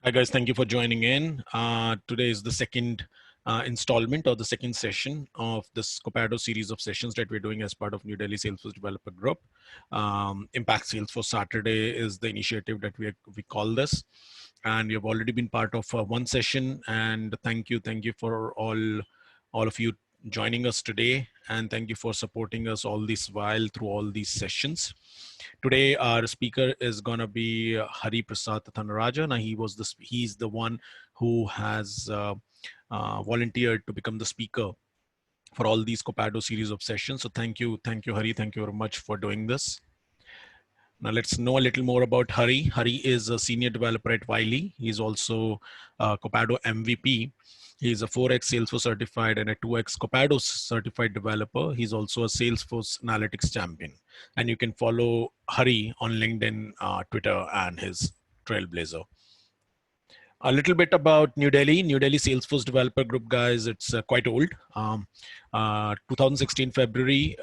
Hi guys, thank you for joining in. Today is the second installment or the second session of this Copado series of sessions that we're doing as part of New Delhi Salesforce Developer Group. Impact Salesforce Saturday is the initiative that we call this. And you've already been part of one session, and thank you for all of you joining us today, and thank you for supporting us all this while through all these sessions. Today, our speaker is going to be Hariprasath Thanarajah. Now, he's the one who has volunteered to become the speaker for all these Copado series of sessions. So thank you, Hari. Thank you very much for doing this. Now let's know a little more about Hari. Hari is a senior developer at Wiley. He's also a Copado MVP. He's a 4x Salesforce certified and a 2x Copado certified developer. He's also a Salesforce analytics champion. And you can follow Hari on LinkedIn, Twitter, and his Trailblazer. A little bit about New Delhi Salesforce Developer Group, guys. It's quite old. 2016 February,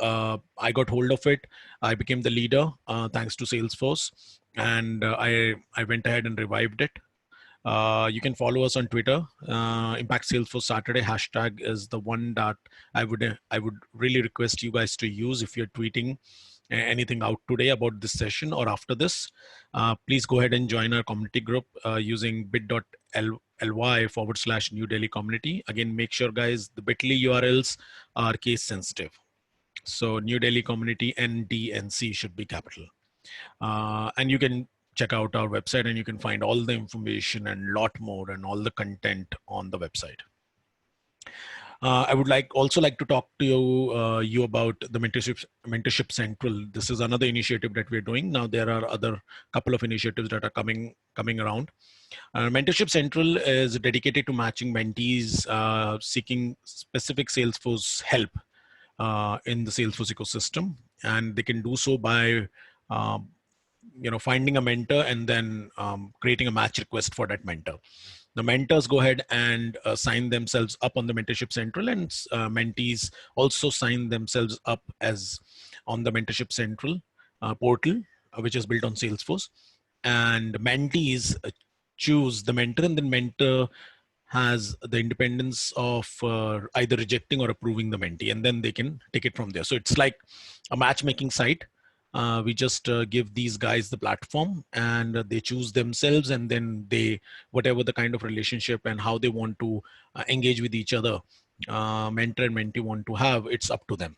I got hold of it. I became the leader thanks to Salesforce, and I went ahead and revived it. You can follow us on Twitter. Impact Salesforce Saturday hashtag is the one that I would really request you guys to use if you're tweeting anything out today about this session or after this. Please go ahead and join our community group using bit.ly/New Delhi community. Again, make sure, guys, the bit.ly URLs are case sensitive. So New Delhi community NDNC should be capital. And you can check out our website and you can find all the information and lot more and all the content on the website. I would also like to talk to you about the Mentorship Central. This is another initiative that we're doing. Now there are other couple of initiatives that are coming around. Mentorship Central is dedicated to matching mentees seeking specific Salesforce help in the Salesforce ecosystem, and they can do so by finding a mentor and then creating a match request for that mentor. The mentors go ahead and sign themselves up on the Mentorship Central, and mentees also sign themselves up as on the Mentorship Central portal, which is built on Salesforce. And mentees choose the mentor, and then mentor has the independence of either rejecting or approving the mentee, and then they can take it from there. So it's like a matchmaking site. We just give these guys the platform, and they choose themselves, and then they, whatever the kind of relationship and how they want to engage with each other, mentor and mentee want to have, it's up to them.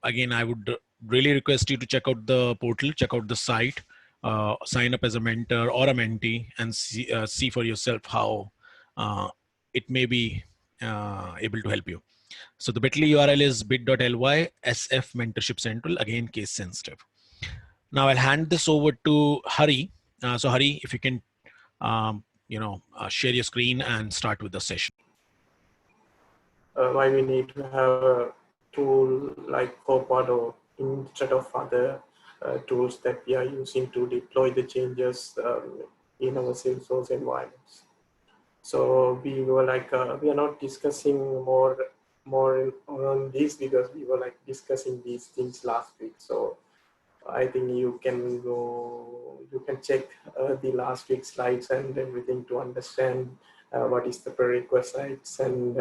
Again, I would really request you to check out the portal, check out the site, sign up as a mentor or a mentee, and see for yourself how it may be able to help you. So the bit.ly URL is bit.ly SF Mentorship Central, again, case sensitive. Now I'll hand this over to Hari. So Hari, if you can, share your screen and start with the session. Why we need to have a tool like Copado instead of other tools that we are using to deploy the changes in our Salesforce environments. So we were like, we are not discussing more on this because we were like discussing these things last week. So I think you can check the last week's slides and everything to understand what is the prerequisites and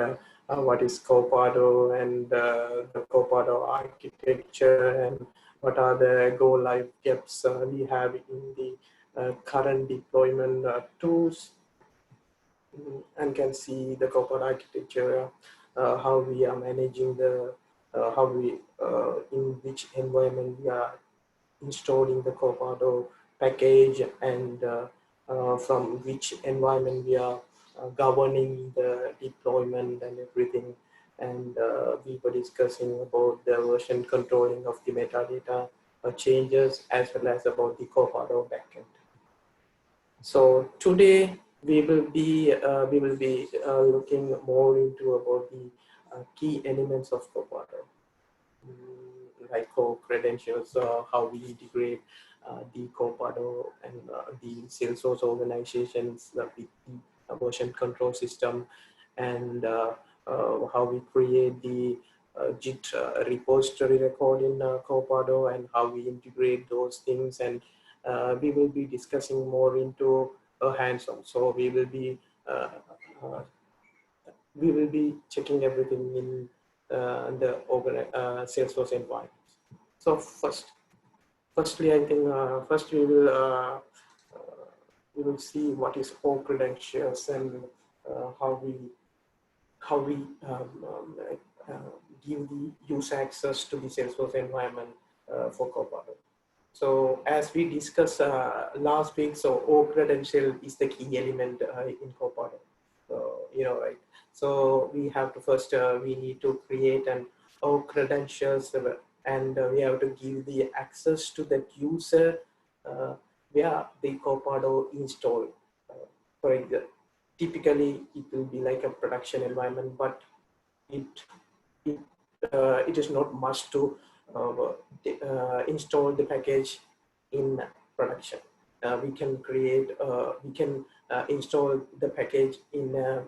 what is Copado and the Copado architecture and what are the go live gaps we have in the current deployment tools, and can see the Copado architecture, how we are managing the in which environment we are installing the Copado package, and from which environment we are governing the deployment and everything. And we were discussing about the version controlling of the metadata changes, as well as about the Copado backend. So today we will be looking more into about the key elements of Copado, like credentials, how we integrate the Copado and the Salesforce organizations with the version control system, and how we create the Git repository record in Copado, and how we integrate those things. And we will be discussing more into hands-on. So we will be checking everything in the Salesforce environment. So firstly, I think first we will see what is all credentials and how we give the user access to the Salesforce environment for Copado. So as we discussed last week, so O credential is the key element in Copado. So, right. So we have to first, we need to create an O credentials and we have to give the access to that user via the Copado install. For example, typically it will be like a production environment, but it it, it is not must to install the package in production. We can create, we can install the package in a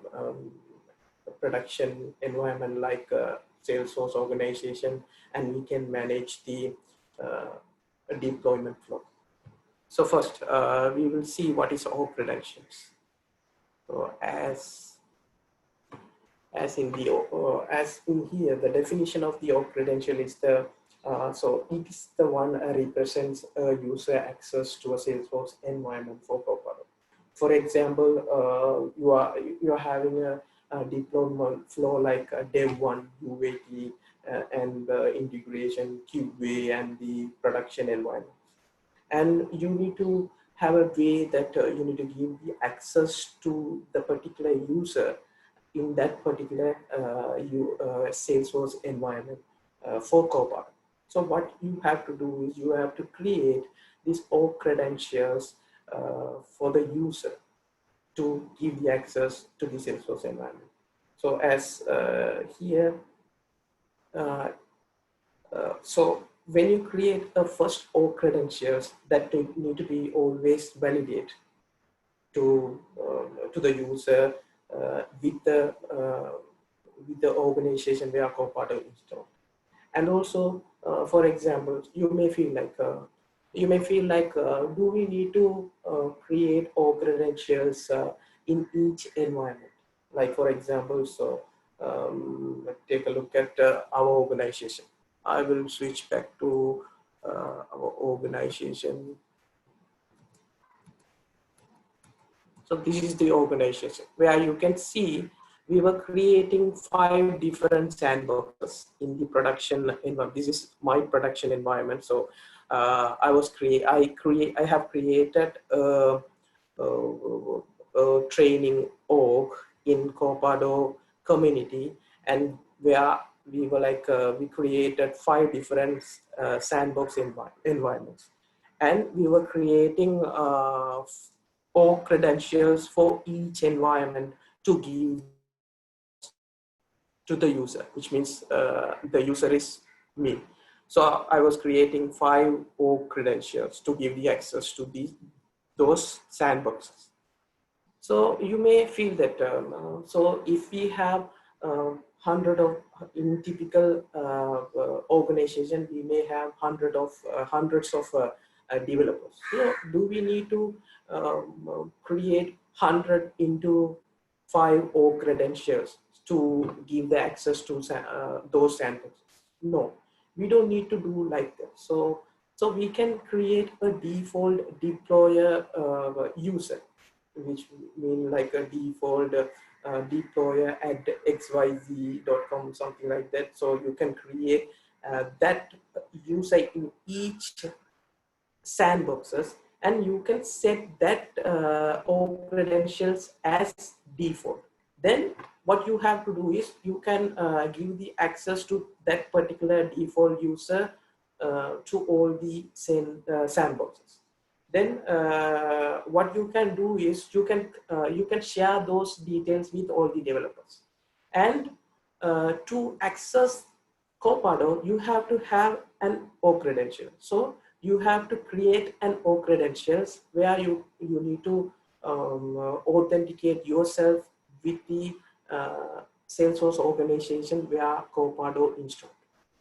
production environment like Salesforce organization, and we can manage the deployment flow. So first, we will see what is all credentials. So as in here, the definition of the OAuth credential is the so it is the one represents user access to a Salesforce environment for Copado. For example, you are having a deployment flow like Dev 1, UAT, and integration, QA, and the production environment. And you need to have a way that you need to give the access to the particular user in that particular Salesforce environment for Copado. So what you have to do is you have to create these OAuth credentials for the user to give the access to the Salesforce environment. So as here, so when you create a first OAuth credentials, that need to be always validated to the user with the organization where Copado installed. And also, for example, you may feel like do we need to create OAuth credentials in each environment? Like for example, so take a look at our organization. I will switch back to our organization. So this is the organization where you can see we were creating 5 different sandboxes in the production environment. This is my production environment. So I have created a training org in Copado community, and where we were like we created 5 different sandbox environments, and we were creating or credentials for each environment to give the access to the user, which means the user is me. So I was creating 5 O credentials to give the access to those sandboxes. So you may feel that, so if we have 100 of, in typical organization, we may have hundreds of developers. So do we need to create 100 into 5 O credentials to give the access to those sandboxes? No, we don't need to do like that. So we can create a default deployer user, which mean like a default deployer at xyz.com, something like that. So you can create that user in each sandboxes, and you can set that O credentials as default. Then what you have to do is you can give the access to that particular default user to all the same sandboxes. Then what you can do is you can share those details with all the developers. And to access Copado, you have to have an O credential. So you have to create an O credentials where you need to authenticate yourself with the Salesforce organization where Copado installed.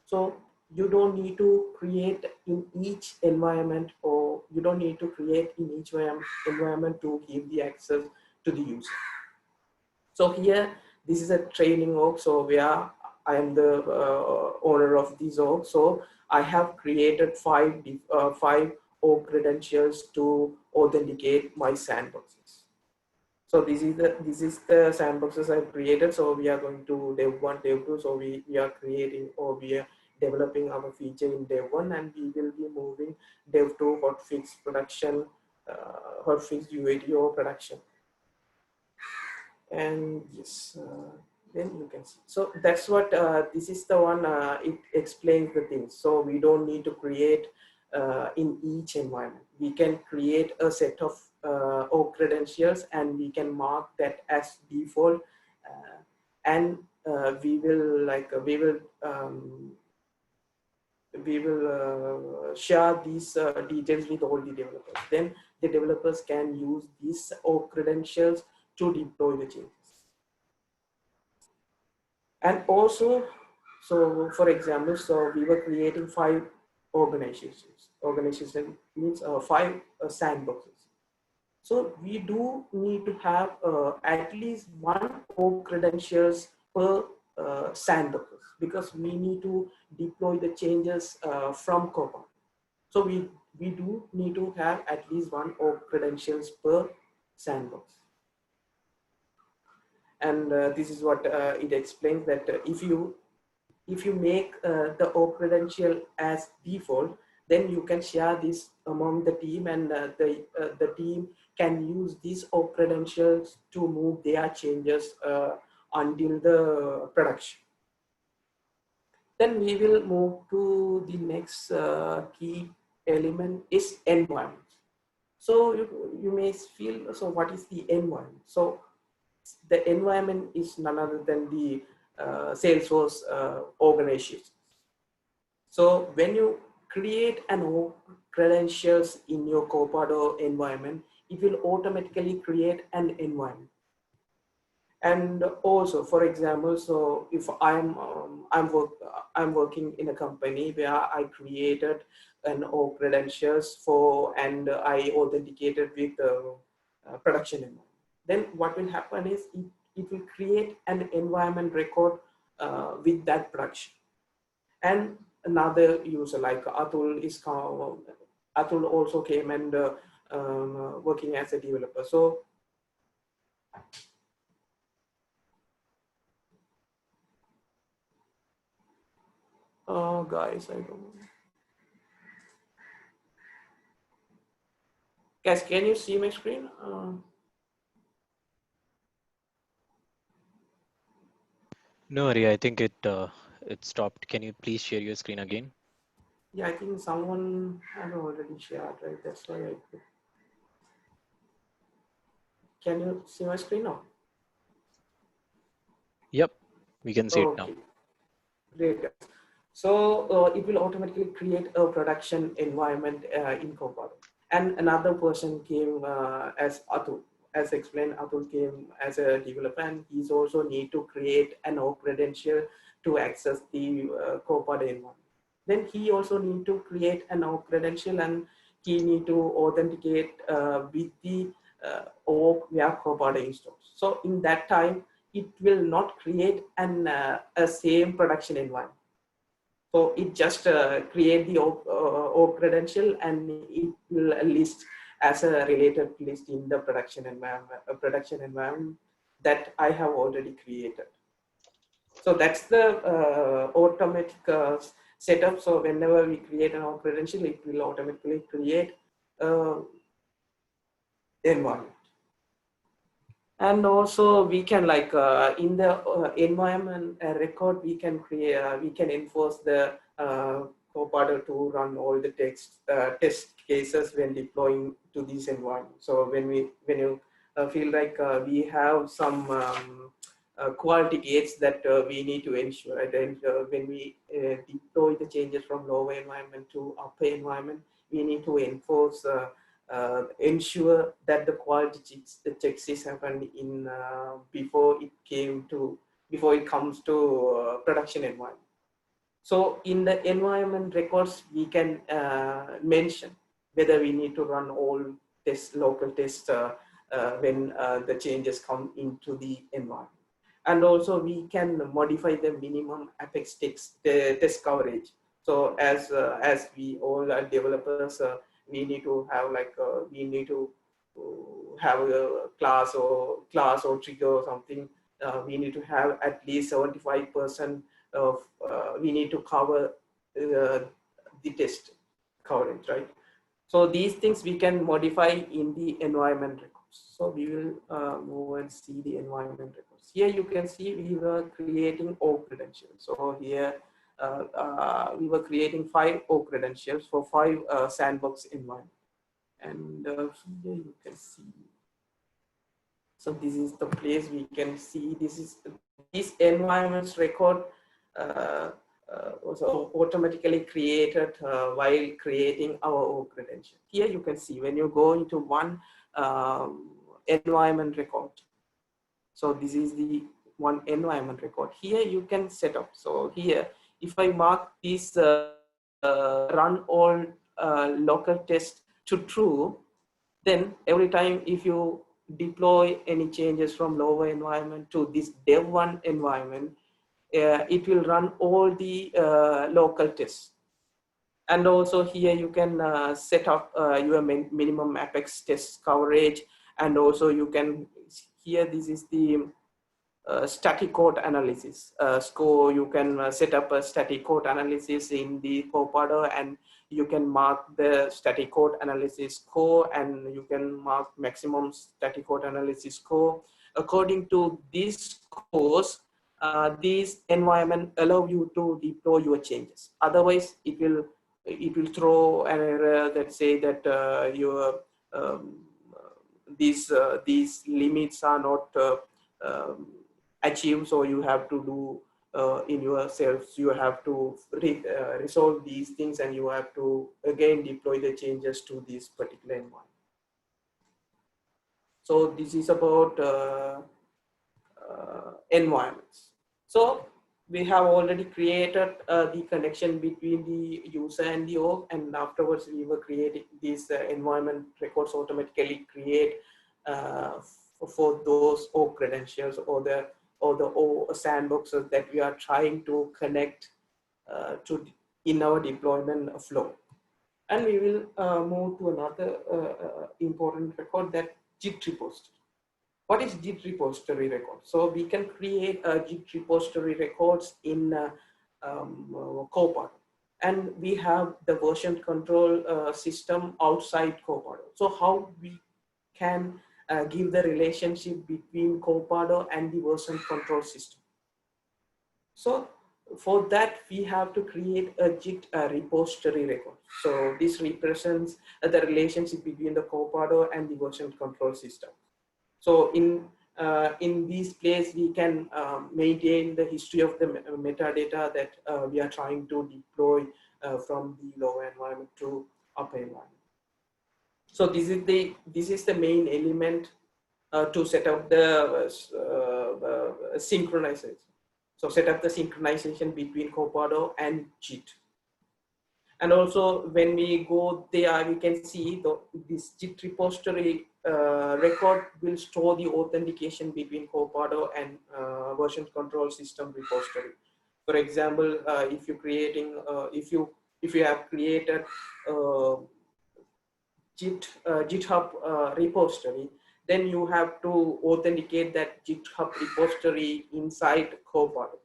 So you don't need to create in each environment, or you don't need to create in each environment to give the access to the user. So here, this is a training org. So where I am the owner of this org. So I have created five org credentials to authenticate my sandboxes. So this is the sandboxes I've created. So we are going to dev 1, dev 2. So we are creating, or we are developing our feature in dev 1, and we will be moving dev 2 hotfix production, hotfix UAT or production. And yes, then you can see. So that's what this is the one. It explains the things. So we don't need to create in each environment. We can create a set of org credentials, and we can mark that as default, and we will share these details with all the developers. Then the developers can use these org credentials to deploy the changes. And also, so for example, so we were creating 5 organizations. Organization means 5 sandboxes. So we do need to have at least 1 org credentials per sandboxes, because we need to deploy the changes from Copado. So we do need to have at least 1 org credentials per sandbox. And this is what it explains, that if you make the org credential as default, then you can share this among the team, and the team can use these org credentials to move their changes until the production. Then we will move to the next key element is environment. So you may feel, so what is the environment? So the environment is none other than the Salesforce organization. So when you create an credentials in your Copado environment, it will automatically create an environment. And also, for example, so if I'm working in a company where I created an org credentials for, and I authenticated with production environment, then what will happen is it will create an environment record with that production. And another user like Atul also came and working as a developer. So guys, I don't know. Guys, can you see my screen? No, Ari, I think it stopped. Can you please share your screen again? Yeah, I think someone had already shared, right? That's why I could. Can you see my screen now? Yep, we can see it now. Okay, great. So it will automatically create a production environment in Copado. And another person came as Atul. As explained, Atul came as a developer, and he's also need to create an org credential to access the Copado environment. Then he also need to create an org credential, and he need to authenticate with the org where Copado installs. So in that time, it will not create a same production environment. So it just create the org credential, and it will list as a related list in the production environment that I have already created. So that's the automatic setup. So whenever we create an org credential, it will automatically create environment. And also we can in the environment record, we can create, we can enforce the Copado to run all the test cases when deploying to this environment. So when you feel like we have some quality gates that we need to ensure, right? And when we deploy the changes from lower environment to upper environment, we need to enforce ensure that the quality checks is happened in before it comes to production environment. So in the environment records, we can mention whether we need to run all tests, local tests when the changes come into the environment. And also we can modify the minimum apex test coverage. So as we all are developers, we need to have have a class or trigger or something. We need to have at least 75% of we need to cover the test coverage, right? So these things we can modify in the environment records. So we will move and see the environment records. Here you can see we were creating O credentials. So here we were creating 5 O credentials for 5 sandbox environment. And here you can see. So this is the place we can see. This environments record was automatically created while creating our O credential. Here you can see when you go into one environment record. So this is the one environment record. Here you can set up. So here, if I mark this run all local test to true, then every time if you deploy any changes from lower environment to this dev1 environment, it will run all the local tests. And also here you can set up your minimum apex test coverage. And also you can, here this is the static code analysis score. You can set up a static code analysis in the Copado, and you can mark the static code analysis score, and you can mark maximum static code analysis score. According to these scores, this environment allow you to deploy your changes. Otherwise, it will throw an error that say that your these limits are not achieved, so you have to do in yourself. You have to resolve these things, and you have to again deploy the changes to this particular environment. So this is about environments. So we have already created the connection between the user and the org, and afterwards we were creating these environment records automatically create for those org credentials or the sandboxes that we are trying to connect to in our deployment flow. And we will move to another important record, that JIT repository. What is JIT repository record? So we can create a JIT repository records in Copado, and we have the version control system outside Copado. So how we can give the relationship between Copado and the version control system? So for that, we have to create a JIT repository record. So this represents the relationship between the Copado and the version control system. So in this place, we can maintain the history of the metadata that we are trying to deploy from the lower environment to upper environment. So this is the main element to set up the synchronization. So set up the synchronization between Copado and JIT. And also when we go there, we can see this JIT repository record will store the authentication between Copado and version control system repository. For example, if you're creating, if you have created GitHub repository, then you have to authenticate that GitHub repository inside Copado.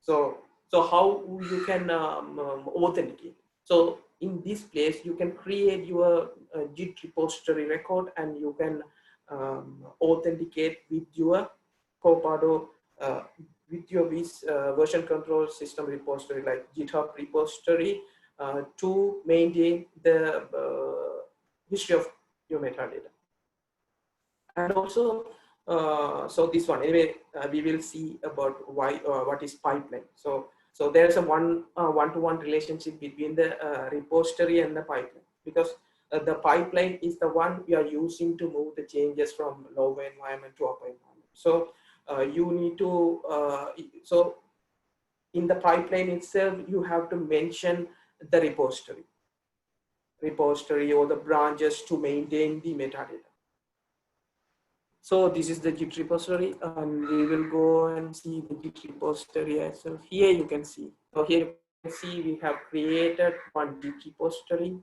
So how you can authenticate? So in this place, you can create your JIT repository record, and you can authenticate with your Copado, with your version control system repository like GitHub repository to maintain the history of your metadata. And also, so this one, anyway, we will see about why what is pipeline. So there's a one-to-one relationship between the repository and the pipeline, because the pipeline is the one we are using to move the changes from lower environment to upper environment. So you need to, so in the pipeline itself, you have to mention the repository or the branches to maintain the metadata. So this is the Git repository, and we will go and see the Git repository as well. Here you can see. So here you can see we have created one Git repository,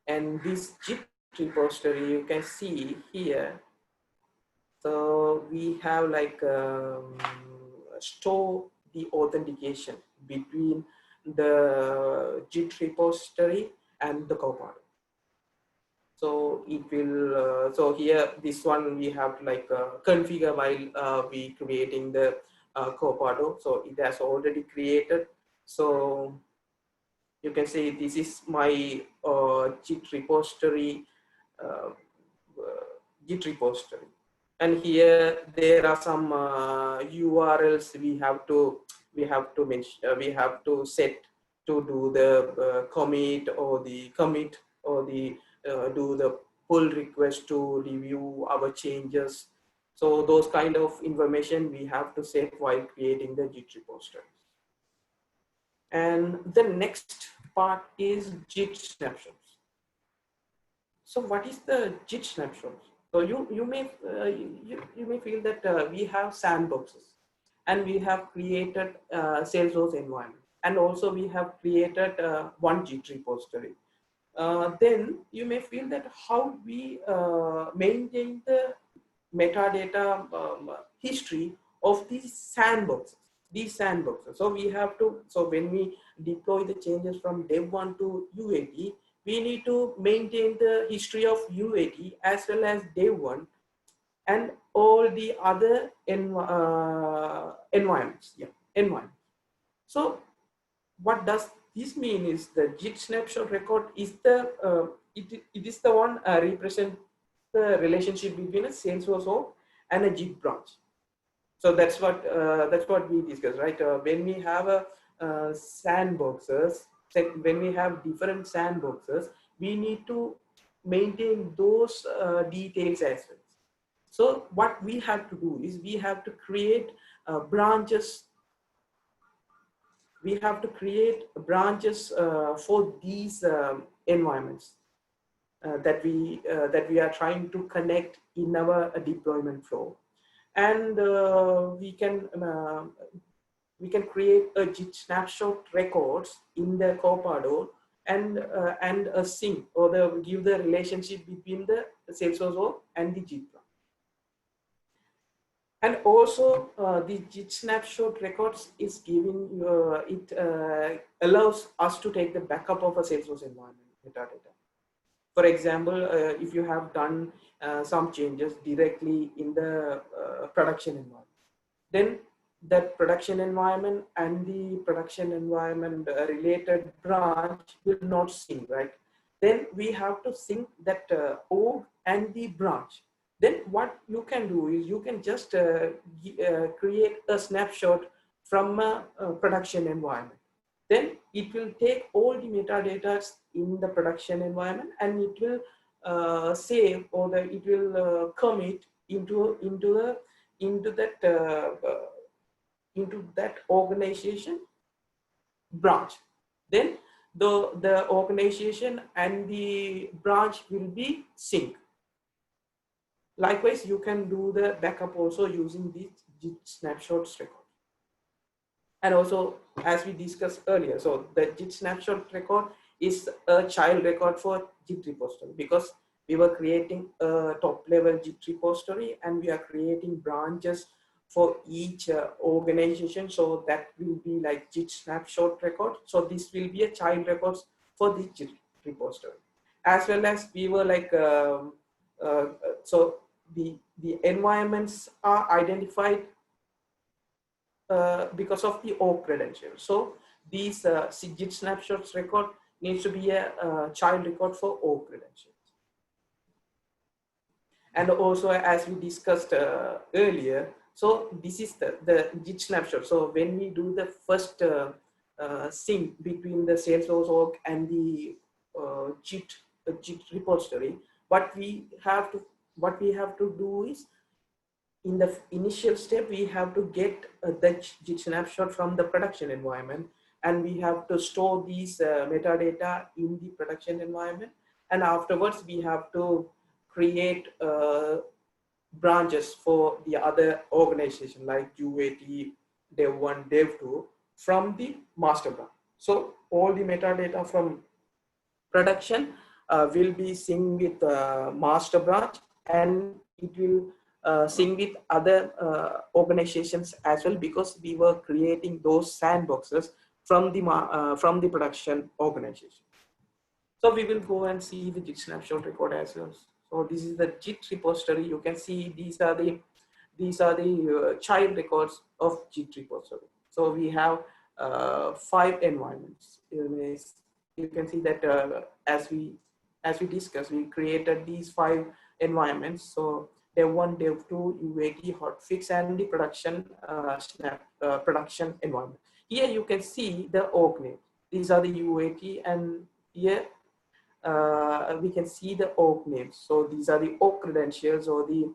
and this Git repository you can see here. So we have like store the authentication between the Git repository and the Copado. So it will, so here, this one we have to like configure while we creating the Copado. So it has already created. So you can say this is my Git repository, uh, Git repository. And here there are some URLs we have to mention, we have to set to do the commit or the do the pull request to review our changes. So those kind of information we have to set while creating the Git repository. And the next part is Git snapshots. So what is the Git snapshots? So you may feel that we have sandboxes, and we have created Salesforce environment, and also we have created one Git repository. Then you may feel that how we maintain the metadata history of these sandboxes. So we have to, so when we deploy the changes from dev 1 to UAT, we need to maintain the history of UAT as well as dev 1 and all the other environments. So what does this mean is the Git snapshot record is the it is the one represent the relationship between a Salesforce org and a Git branch. So that's what we discussed, right? When we have a sandboxes, when we have different sandboxes, we need to maintain those details as well. So what we have to do is we have to create branches. We have to create branches for these environments that we are trying to connect in our deployment flow, and we can create a Git snapshot records in the Copado and a sync or give the relationship between the Salesforce org and the Git branch. And also the Git snapshot records is giving, allows us to take the backup of a Salesforce environment metadata. For example, if you have done some changes directly in the production environment, then that production environment and the production environment related branch will not sync, right? Then we have to sync that org and the branch. Then what you can do is you can just create a snapshot from a production environment. Then it will take all the metadata in the production environment and it will save, or it will commit into that organization branch. Then the organization and the branch will be synced. Likewise, you can do the backup also using the Git snapshots record. And also, as we discussed earlier, so the Git snapshot record is a child record for Git repository, because we were creating a top level Git repository and we are creating branches for each organization. So that will be like Git snapshot record. So this will be a child records for the Git repository. As well as we were like, so the environments are identified because of the org credentials. So these Git snapshots record needs to be a child record for org credentials. And also, as we discussed earlier, so this is the Git snapshot. So when we do the first sync between the Salesforce org and the Git repository, what we have to do is in the initial step, we have to get the JIT snapshot from the production environment, and we have to store these metadata in the production environment. And afterwards, we have to create branches for the other organization like UAT, Dev1, Dev2 from the master branch. So all the metadata from production will be synced with master branch, and it will sync with other organizations as well, because we were creating those sandboxes from the production organization. So we will go and see the JIT snapshot record as well. So this is the JIT repository. You can see these are the child records of JIT repository. So we have 5 environments. You can see that as we discussed, we created these 5 environments. So Dev1, Dev2, UAT, hotfix, and the production production environment. Here you can see the org name. These are the UAT, and here we can see the org names. So these are the org credentials or the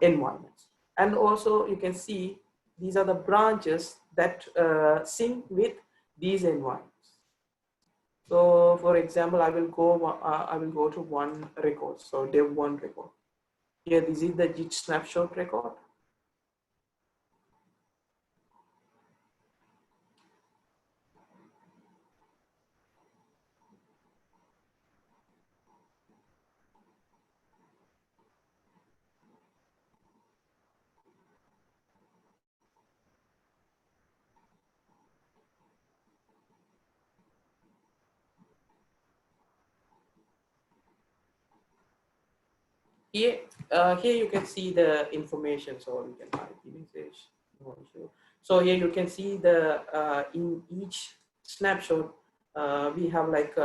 environments. And also you can see these are the branches that sync with these environments. So for example, I will go to one record. So Dev1 record. Here, this is the JIT snapshot record. Here, here you can see the information, so we can hide the message. So here you can see the in each snapshot we have like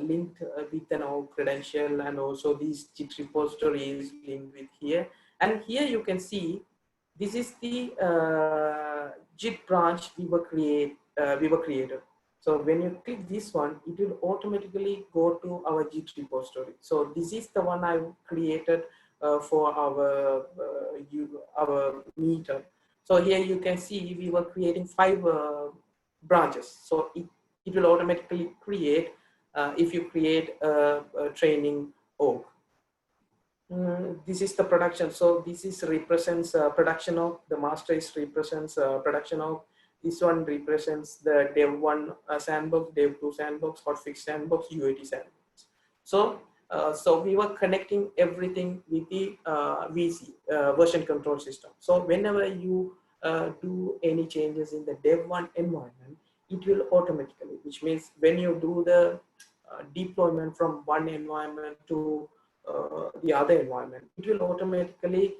linked with an org credential, and also these JIT repositories linked with here. And here you can see this is the JIT branch we were created. So when you click this one, it will automatically go to our JIT repository. So this is the one I created for our meter. So here you can see we were creating 5 branches. So it will automatically create if you create a training org. This is the production. So this is represents production of the master is represents production of. This one represents the Dev1 sandbox, Dev2 sandbox, hotfix sandbox, UAT sandbox. So so we were connecting everything with the VC version control system. So whenever you do any changes in the Dev1 environment, it will automatically, which means when you do the deployment from one environment to the other environment, it will automatically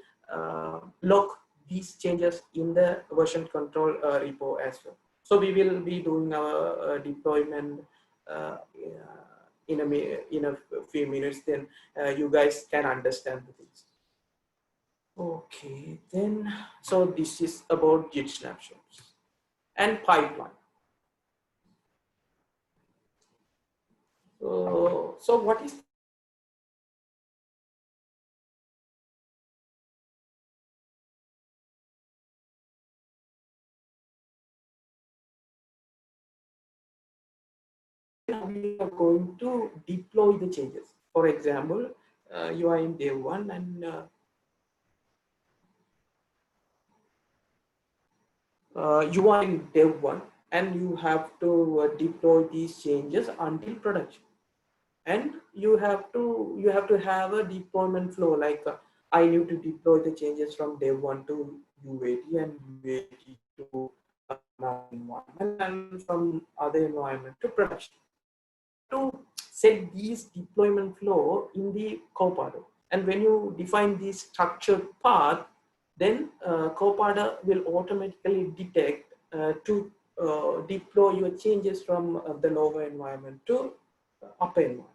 lock these changes in the version control repo as well. So we will be doing our deployment in a few minutes. Then you guys can understand the things. Okay, then so this is about JIT snapshots and pipeline. So what is we are going to deploy the changes? For example, you are in Dev1 and you are in Dev1 and you have to deploy these changes until production. And you have to have a deployment flow, like I need to deploy the changes from Dev1 to UAT and UAT to another environment and from other environment to production. To set these deployment flow in the Copado. And when you define this structured path, then Copado will automatically detect to deploy your changes from the lower environment to upper environment.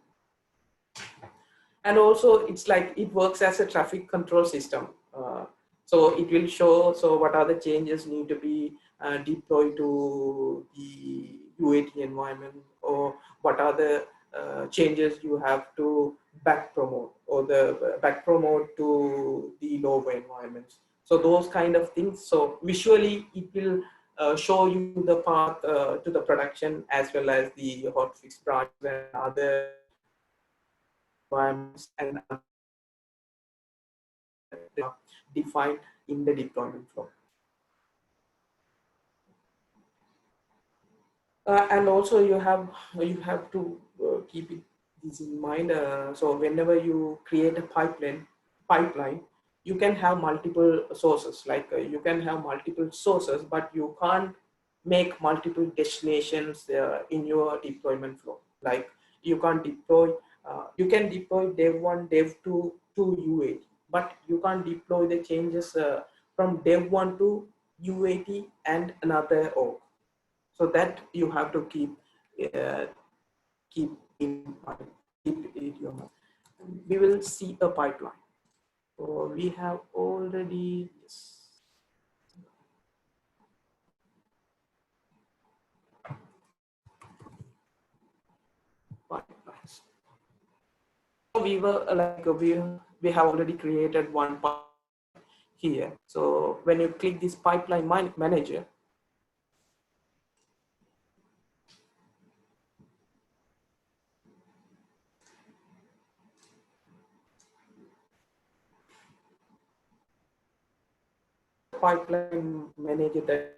And also it's like it works as a traffic control system. So it will show, so what are the changes need to be deployed to the UAT environment, or what are the changes you have to back promote, or the back promote to the lower lower environments. So those kind of things. So visually, it will show you the path to the production, as well as the hotfix branches and other environments and other defined in the deployment flow. And also you have to keep this in mind. So whenever you create a pipeline, you can have multiple sources. Like you can have multiple sources, but you can't make multiple destinations in your deployment flow. Like you can't deploy. You can deploy dev1, dev2 to UAT, but you can't deploy the changes from dev1 to UAT and another org. So that you have to keep in mind, keep it in your mind. We will see a pipeline. So we have already pipelines. We were like we have already created one pipeline here. So when you click this pipeline manager, pipeline manager that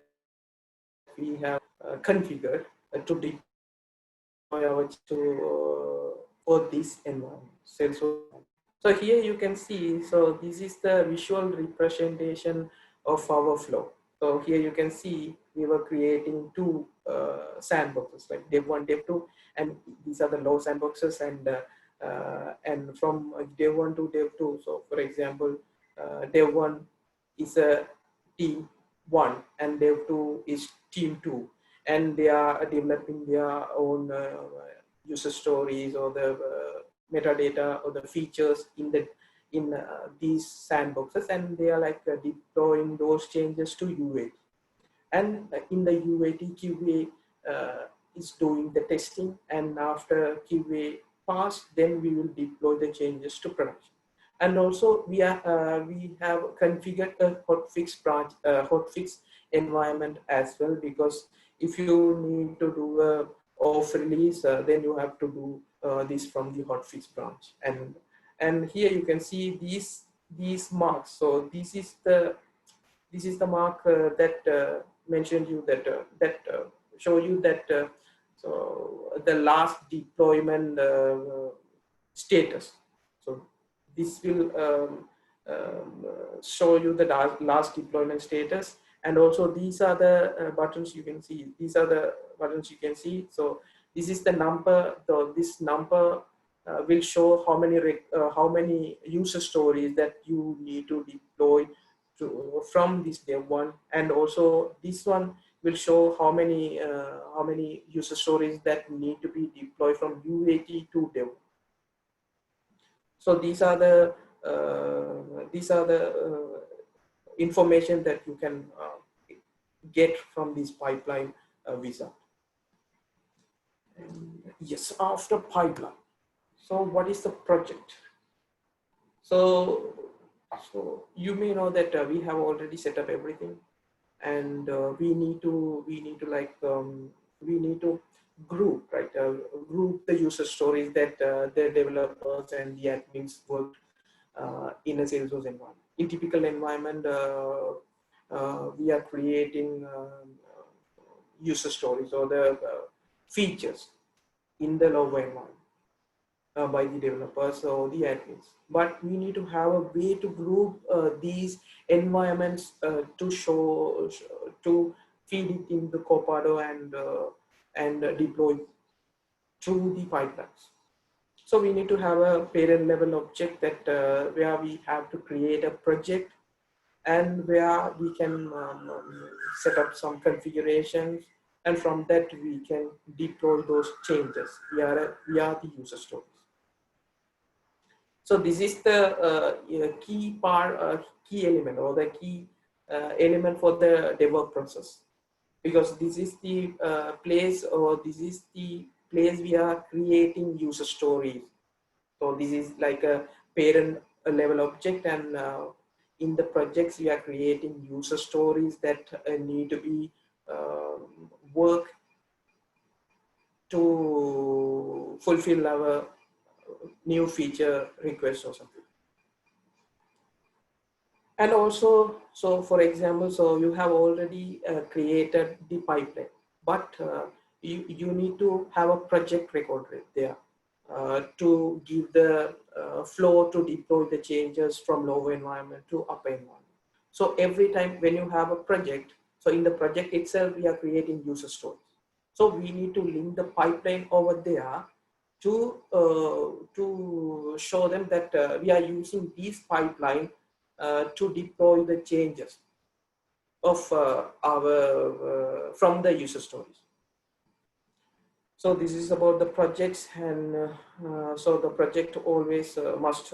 we have configured to deploy our for this environment, Salesforce. So here you can see, so this is the visual representation of our flow. So here you can see we were creating two sandboxes, like dev1, dev2, and these are the low sandboxes, and from dev1 to dev2. So for example, dev1 is a team 1 and dev2 is team 2, and they are developing their own user stories or the metadata or the features in these sandboxes, and they are like deploying those changes to UAT. And in the UAT, QA is doing the testing, and after QA passed, then we will deploy the changes to production. And also we have configured a hotfix environment as well, because if you need to do a off release, then you have to do this from the hotfix branch. And here you can see these marks. So this is the mark that mentioned you that show you that so the last deployment status. So this will show you the last deployment status, and also these are the buttons you can see. These are the buttons you can see. So this is the number. This number will show how many user stories that you need to deploy from this dev1, and also this one will show how many user stories that need to be deployed from UAT to dev. So these are the information that you can get from this pipeline wizard. And yes, after pipeline. So what is the project? So you may know that we have already set up everything, and we need to group, right? Group the user stories that the developers and the admins worked in a Salesforce environment. In typical environment, we are creating user stories or the features in the logo environment by the developers or the admins. But we need to have a way to group these environments to feed it in the Copado and deploy through the pipelines. So we need to have a parent level object that where we have to create a project, and where we can set up some configurations, and from that we can deploy those changes via the user stories. So this is the key element, or the key element for the DevOps process, because this is the place we are creating user stories. So this is like a parent level object, and in the projects we are creating user stories that need to be work to fulfill our new feature requests or something. And also, so for example, so you have already created the pipeline, but you need to have a project record right there to give the flow to deploy the changes from lower environment to upper environment. So every time when you have a project, so in the project itself, we are creating user stories. So we need to link the pipeline over there to show them that we are using these pipeline to deploy the changes of our from the user stories. So this is about the projects, and so the project always must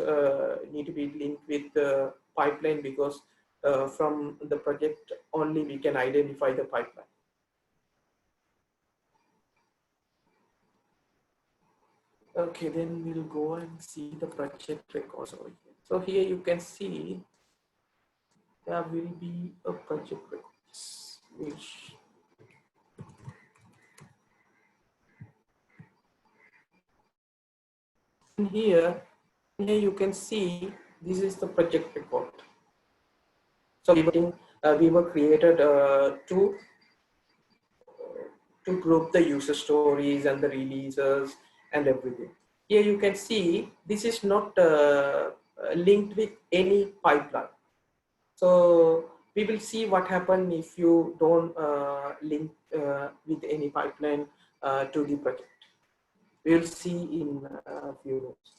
need to be linked with the pipeline, because from the project only we can identify the pipeline. Okay, then we'll go and see the project records over here. So here you can see there will be a project records, which here you can see this is the project record. So we were created to group the user stories and the releases and everything. Here you can see this is not linked with any pipeline. So we will see what happens if you don't link with any pipeline to the project. We will see in a few minutes.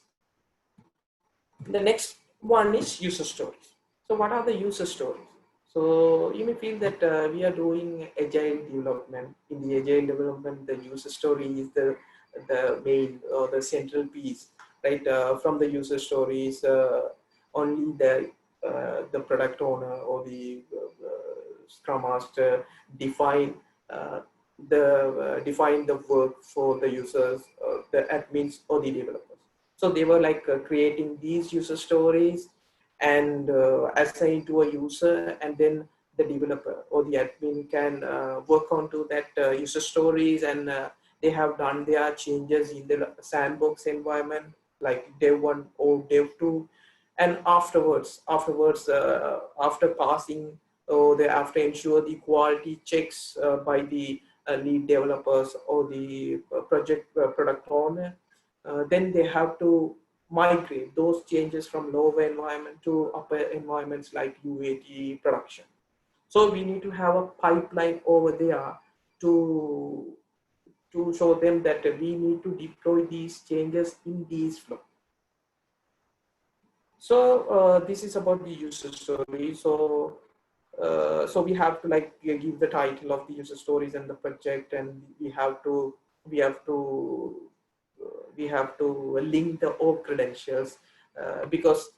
The next one is user stories. So what are the user stories? So you may feel that we are doing agile development. In the agile development, the user story is the main or the central piece, right? From the user stories, only the product owner or the scrum master define the work for the users, the admins or the developers. So they were like creating these user stories and assign to a user, and then the developer or the admin can work onto that user stories, and they have done their changes in the sandbox environment like dev 1 or dev 2, and afterwards after passing or after ensure the quality checks by the lead developers or the product owner, then they have to migrate those changes from lower environment to upper environments like UAT production. So we need to have a pipeline over there to show them that we need to deploy these changes in these flow. So this is about the user story. So we have to like give the title of the user stories and the project, and we have to link the org credentials because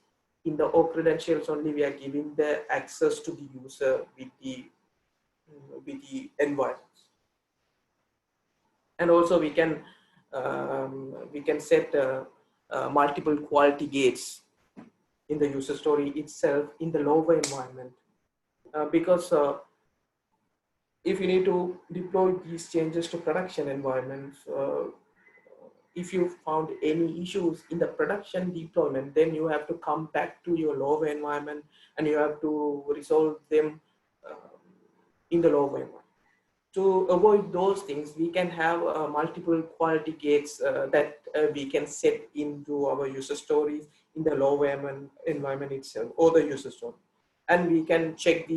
in the org credentials only we are giving the access to the user with the environments. And also we can set multiple quality gates in the user story itself in the lower environment, because if you need to deploy these changes to production environments, if you found any issues in the production deployment, then you have to come back to your lower environment and you have to resolve them in the lower environment. To avoid those things, we can have multiple quality gates that we can set into our user stories in the lower environment itself or the user story, and we can check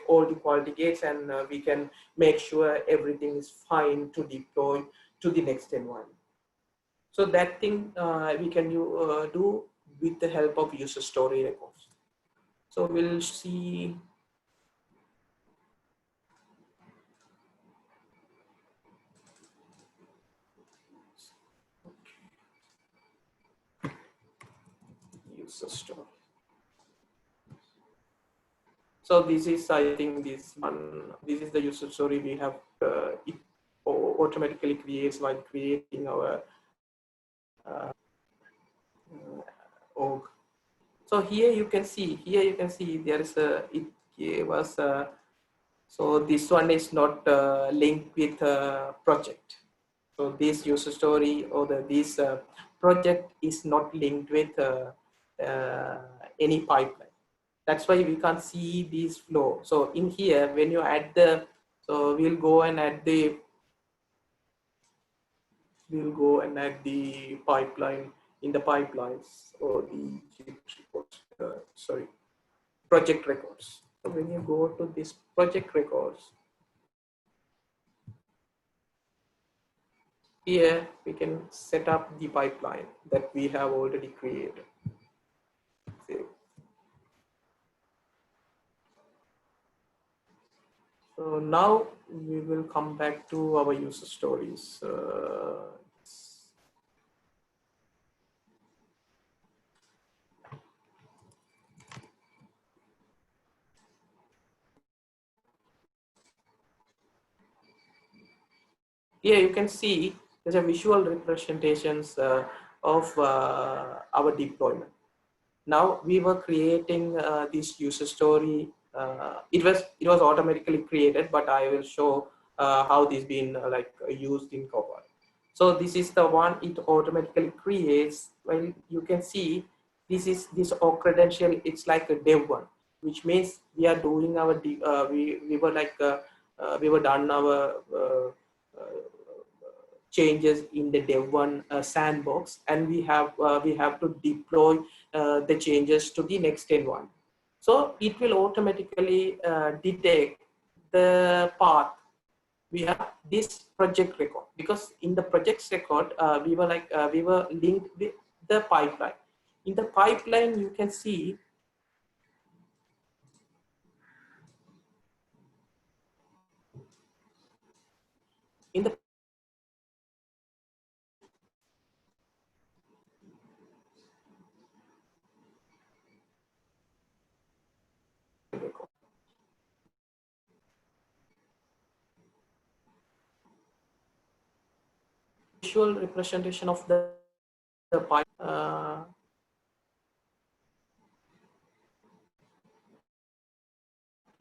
all the quality gates, and we can make sure everything is fine to deploy to the next environment. So that thing we can do with the help of user story records. So we'll see. User story. So this is, I think, this is the user story we have. It automatically creates while creating our org. So here you can see, there is a, it gave us a, so this one is not linked with a project. So this user story or this project is not linked with any pipeline. That's why we can't see these flow. So in here, when you add the, so we'll go and add the pipeline in the pipelines or the reports, sorry, project records. So when you go to this project records, here we can set up the pipeline that we have already created. So now we will come back to our user stories. Here you can see there's a visual representations of our deployment. Now we were creating this user story. It was automatically created, but I will show how this been used in Copado. So this is the one it automatically creates. Well, you can see this O credential. It's like a dev one, which means we are doing our we were done our changes in the dev one sandbox, and we have to deploy the changes to the next environment. So it will automatically detect the path we have this project record, because in the projects record we were linked with the pipeline. In the pipeline you can see in the record. Visual representation of the pipe.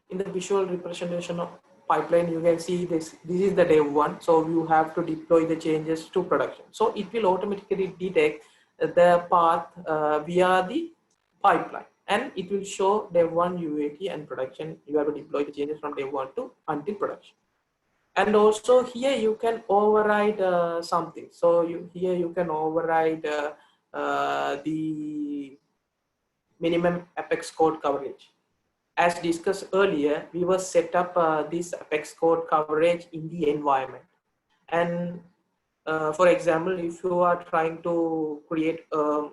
In the visual representation of pipeline, you can see this is the dev one, so you have to deploy the changes to production. So it will automatically detect the path via the pipeline, and it will show dev one UAT and production. You have to deploy the changes from dev one to until production. And also here you can override something. So here you can override the minimum apex code coverage. As discussed earlier, we will set up this apex code coverage in the environment. And for example, if you are trying to create a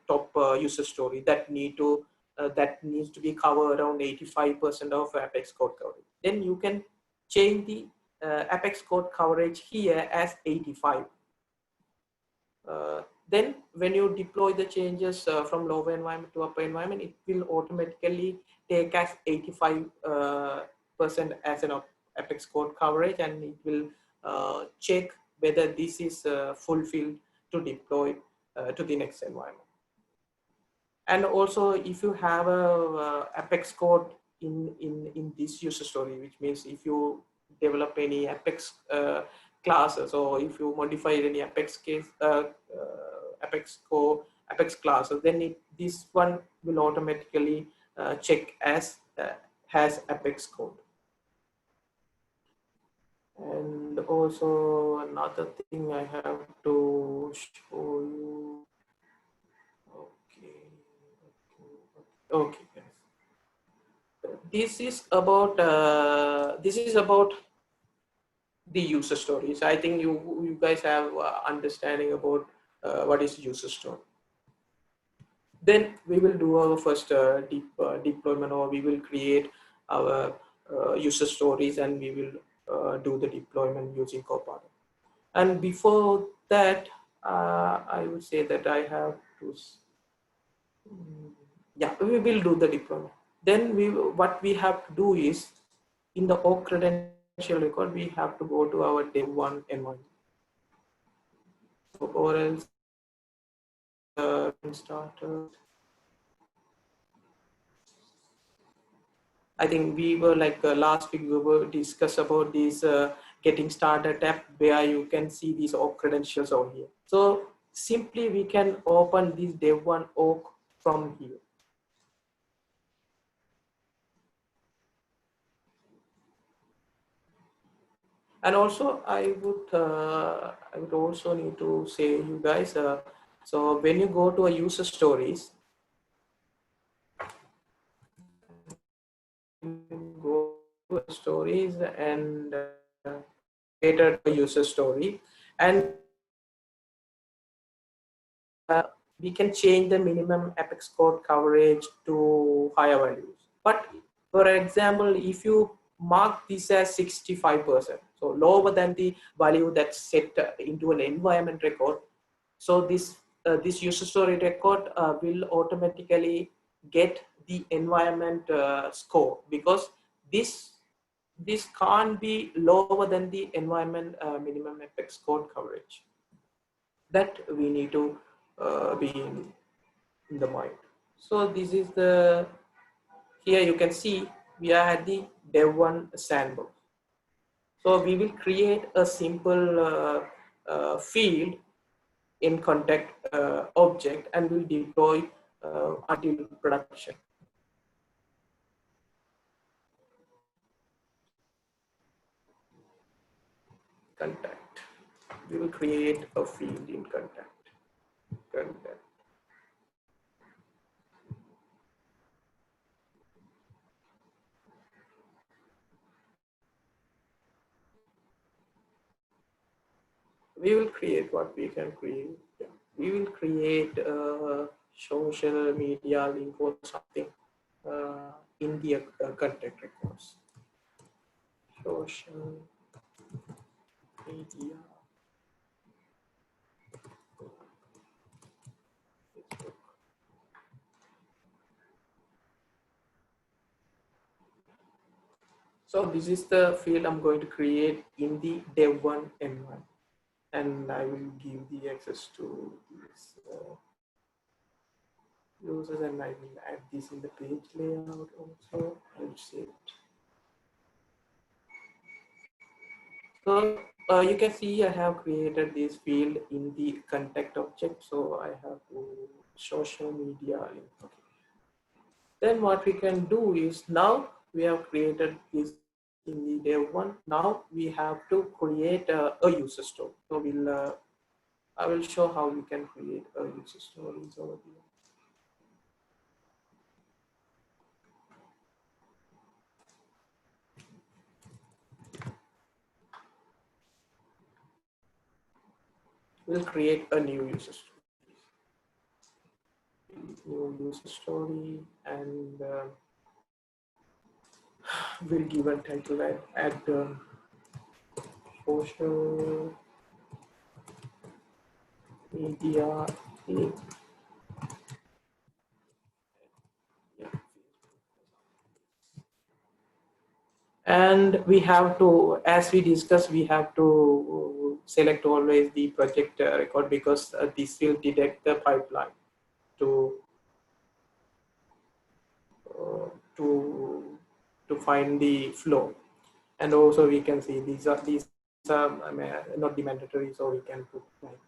top user story that needs to be covered around 85% of apex code coverage, then you can change the apex code coverage here as 85. Then when you deploy the changes from lower environment to upper environment, it will automatically take as 85% as an apex code coverage, and it will check whether this is fulfilled to deploy to the next environment. And also, if you have a apex code in this user story, which means if you develop any apex classes, or if you modify any apex classes, then this one will automatically check as has apex code. And also another thing I have to show you. Okay, guys. This is about the user stories. I think you guys have understanding about what is user story. Then we will do our first deployment, or we will create our user stories, and we will do the deployment using Copado. And before that, I would say that I have to. Yeah, we will do the deployment. Then what we have to do is, in the O credential record, we have to go to our dev one environment. So, or else started. I think we were like last week we were discuss about this getting started tab where you can see these org credentials over here. So simply we can open this dev1 org from here. And also I would also need to say you guys, so when you go to a user stories, go to stories and created a user story, and we can change the minimum apex code coverage to higher values. But for example, if you mark this as 65%, so lower than the value that's set into an environment record, so this user story record will automatically get the environment score, because this can't be lower than the environment minimum apex code coverage. That we need to be in the mind. So this is the, here you can see we are at the dev1 sandbox. So we will create a simple field in contact object and will deploy until production. Contact. We will create a field in contact. Contact. We will create what we can create. Yeah. We will create social media link or something in the contact records. Social media. So this is the field I'm going to create in the dev1 environment, and I will give the access to these users, and I will add this in the page layout also. I'll save it. So you can see I have created this field in the contact object. So I have to social media link. Okay. Then what we can do is, now we have created this in the dev1. Now we have to create a user story. So I will show how we can create a user stories over here. We'll create a new user story. New user story, and we'll give a title at social media link. Yeah. And we have to, as we discussed, we have to select always the project record, because this will detect the pipeline to to find the flow. And also we can see these are not the mandatory, so we can put like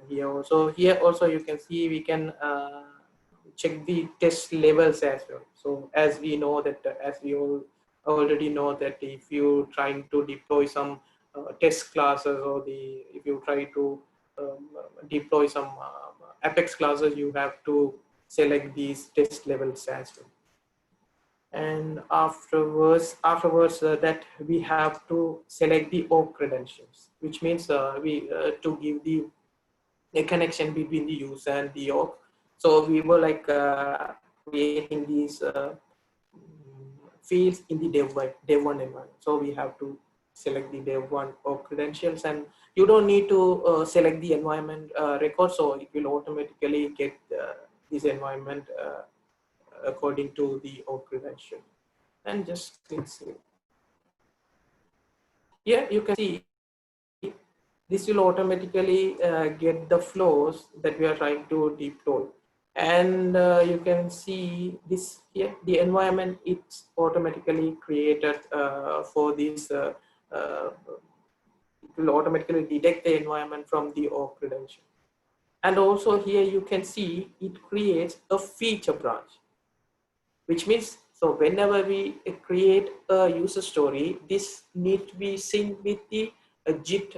here also. Here also you can see we can check the test levels as well. So as we know that, as we all already know that, if you trying to deploy some test classes, or if you try to deploy some Apex classes, you have to select these test levels as well. And afterwards that we have to select the org credentials, which means we to give the a connection between the user and the org. So we were like creating these fields in the dev1 environment. So we have to select the dev1 org credentials, and you don't need to select the environment record, so it will automatically get this environment according to the org credential, and just click save. Here you can see this will automatically get the flows that we are trying to deploy. And you can see this here, the environment it's automatically created for this it will automatically detect the environment from the org credential. And also here you can see it creates a feature branch, which means so whenever we create a user story, this needs to be synced with the Git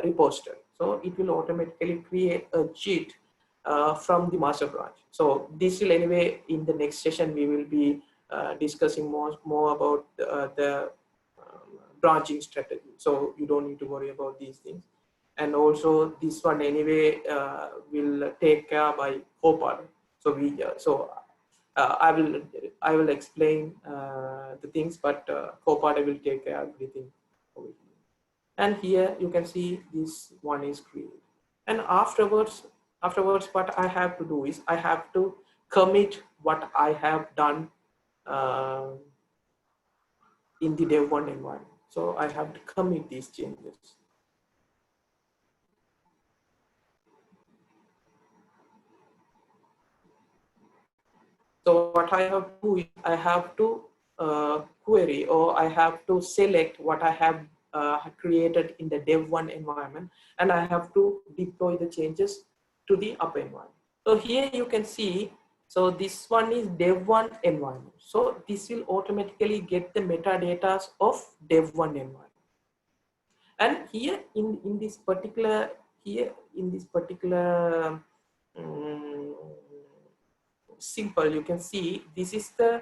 repository. So it will automatically create a Git from the master branch. So this will anyway, in the next session, we will be discussing more about the branching strategy. So you don't need to worry about these things. And also this one anyway will take care by Copado. So I will explain the things, but Copado will take care of everything over here. And here you can see this one is created. And afterwards what I have to do is I have to commit what I have done uh, in the dev1 environment. So I have to commit these changes. So what I have to do is I have to query, or I have to select what I have created in the dev1 environment, and I have to deploy the changes to the up environment. So here you can see, so this one is dev1 environment. So this will automatically get the metadata of dev1 environment. And here in this particular um, simple, you can see this is the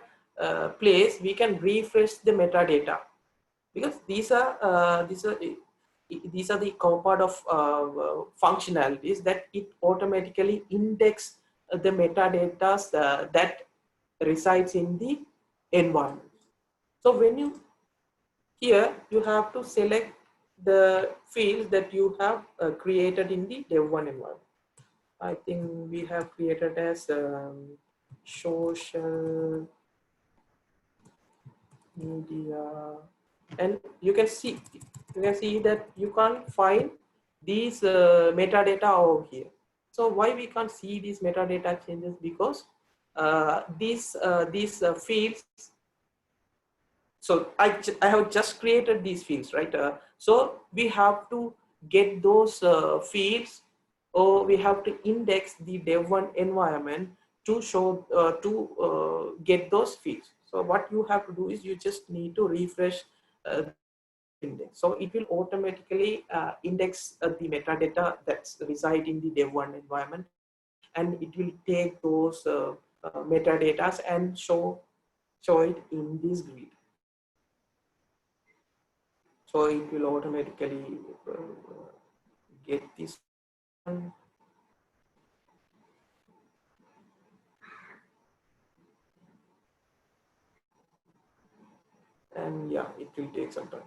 place we can refresh the metadata, because these are the part of functionalities that it automatically index the metadata that resides in the environment. So when you here you have to select the fields that you have created in the dev1 environment. I think we have created as social media, and you can see that you can't find these metadata over here. So why we can't see these metadata changes? Because these fields, so I have just created these fields, right? So we have to get those fields, or we have to index the dev1 environment to show get those fields. So what you have to do is you just need to refresh the index. So it will automatically index the metadata that's reside in the dev1 environment, and it will take those metadatas and show it in this grid. So it will automatically get this one. And yeah, it will take some time.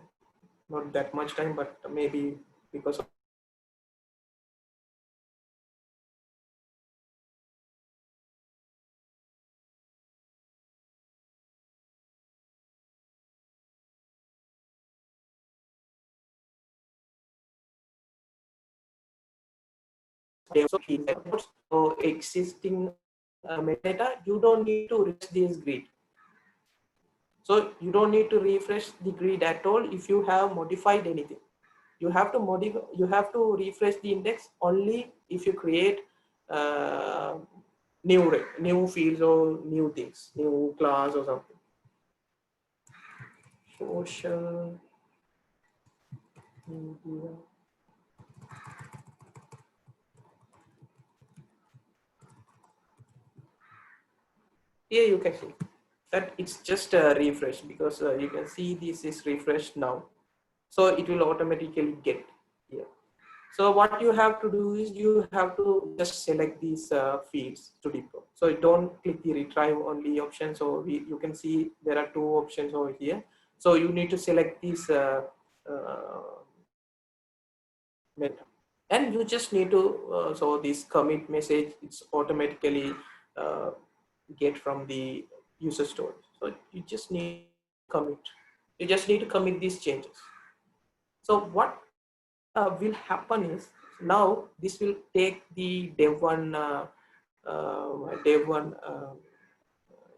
Not that much time, but maybe because of so existing metadata, you don't need to refresh this grid. So you don't need to refresh the grid at all if you have modified anything. You have to modify. You have to refresh the index only if you create uh, new fields or new things, new class or something. Social media. Here you can see that it's just a refresh, because you can see this is refreshed now. So it will automatically get here. So what you have to do is you have to just select these fields to deploy. So don't click the retrieve only option. So you can see there are two options over here. So you need to select these meta, and you just need to so this commit message, it's automatically uh, get from the user story. So you just need commit. You just need to commit these changes. So what will happen is now this will take the dev1 dev1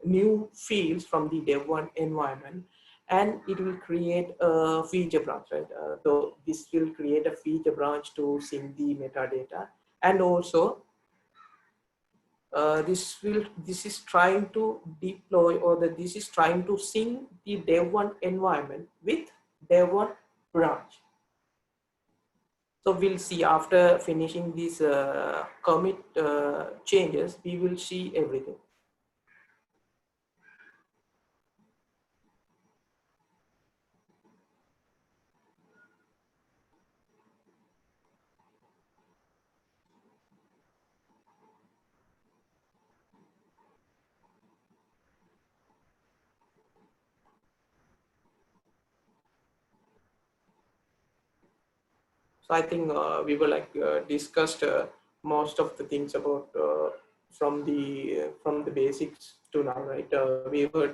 new fields from the dev1 environment, and it will create a feature branch, right? So this will create a feature branch to sync the metadata, and also this is trying to deploy, or this is trying to sync the dev1 environment with dev1 branch. So we'll see after finishing these commit changes, we will see everything. So I think we were like discussed most of the things about from the basics to now, right? We were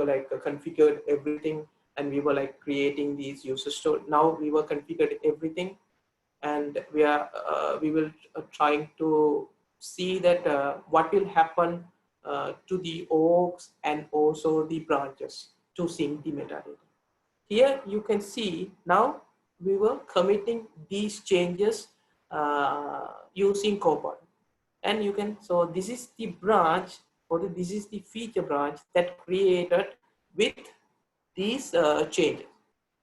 like configured everything, and we were like creating these user story. Now we were configured everything, and we will trying to see that what will happen to the orgs and also the branches to sync the metadata. Here you can see now we were committing these changes using Copado, and you can, so this is the branch, or this is the feature branch that created with these changes.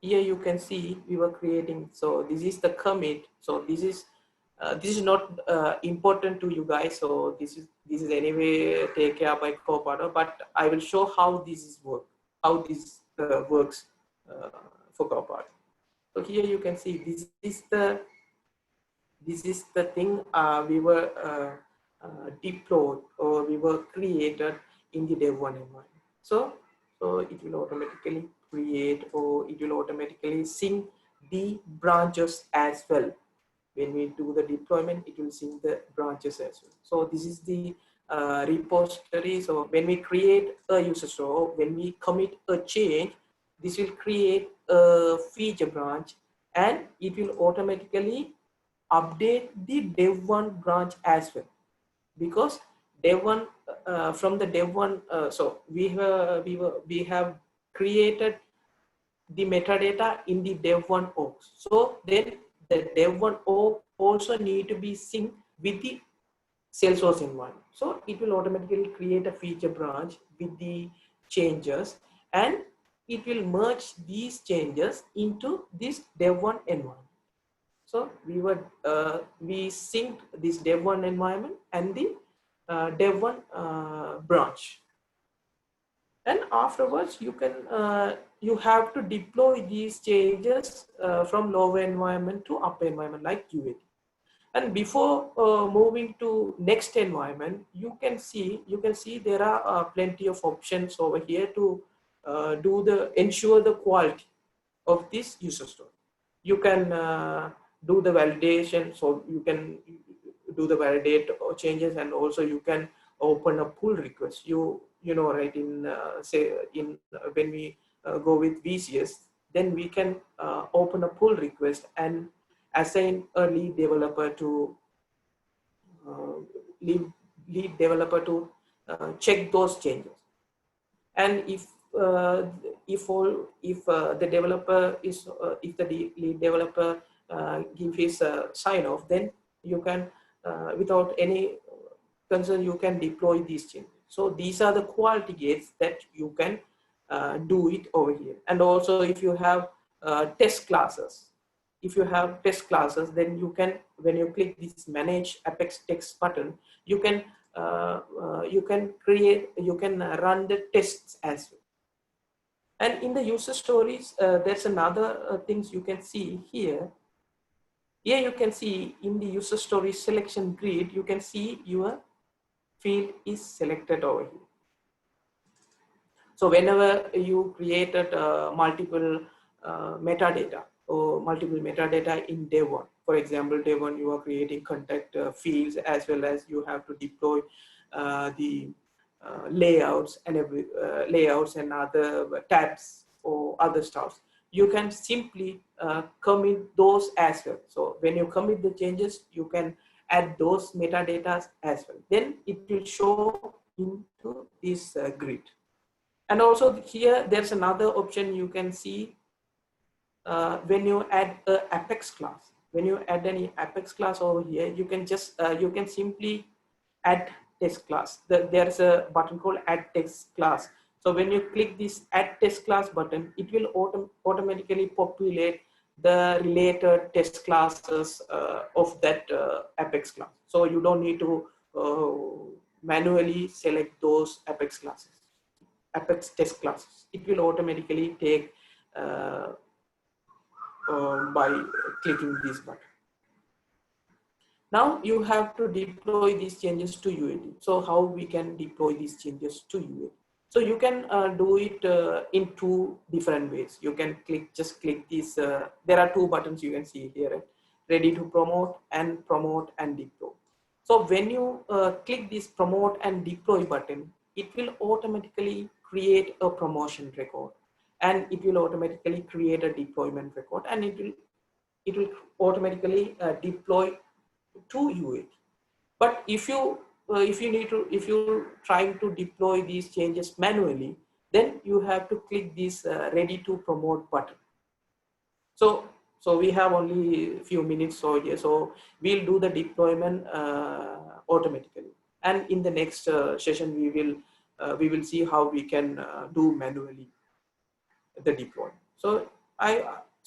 Here you can see we were creating, so this is the commit. So this is not important to you guys, so this is anyway take care by Copado, but I will show how this is how this works for Copado. So here you can see this is the thing we were deployed, or we were created in the dev1 environment. So it will automatically create, or it will automatically sync the branches as well. When we do the deployment, it will sync the branches as well. So this is the repository. So when we create a user store, when we commit a change, this will create a feature branch, and it will automatically update the dev1 branch as well, because dev1 from the dev1 so we have created the metadata in the dev1 orgs. So then the dev1 org also need to be synced with the Salesforce environment. So it will automatically create a feature branch with the changes, and it will merge these changes into this dev1 environment. So we synced this dev1 environment and the dev1 branch, and afterwards you can you have to deploy these changes from lower environment to upper environment like UAT. And before moving to next environment, you can see there are plenty of options over here to ensure the quality of this user story. You can do the validation, so you can do the validate changes, and also you can open a pull request. You know, right, in say in when we go with VCS, then we can open a pull request and assign a lead developer to uh, lead developer to check those changes. And if the developer is if the lead developer give his sign off, then you can without any concern you can deploy these changes. So these are the quality gates that you can do it over here. And also if you have test classes, then you can, when you click this manage Apex text button, you can run the tests as well. And in the user stories, there's another things you can see here. Here you can see in the user story selection grid, you can see your field is selected over here. So whenever you created multiple metadata in dev1, for example, dev1 you are creating contact fields, as well as you have to deploy the layouts and layouts and other tabs or other stuff. You can simply commit those as well. So when you commit the changes, you can add those metadata as well. Then it will show into this grid. And also here, there's another option you can see when you add a Apex class. When you add any Apex class over here, you can just, you can simply add test class. There's a button called add text class. So when you click this add test class button, it will automatically populate the related test classes of that Apex class. So you don't need to manually select those Apex classes, Apex test classes. It will automatically take by clicking this button. Now you have to deploy these changes to UAT. So how we can deploy these changes to UAT? So you can do it in two different ways. You can just click this. There are two buttons you can see here, right? Ready to promote and deploy. So when you click this promote and deploy button, it will automatically create a promotion record, and it will automatically create a deployment record, and it will automatically deploy to UAT. But if you're trying to deploy these changes manually, then you have to click this ready to promote button. So we have only a few minutes here, so we'll do the deployment automatically, and in the next session we will see how we can do manually the deployment.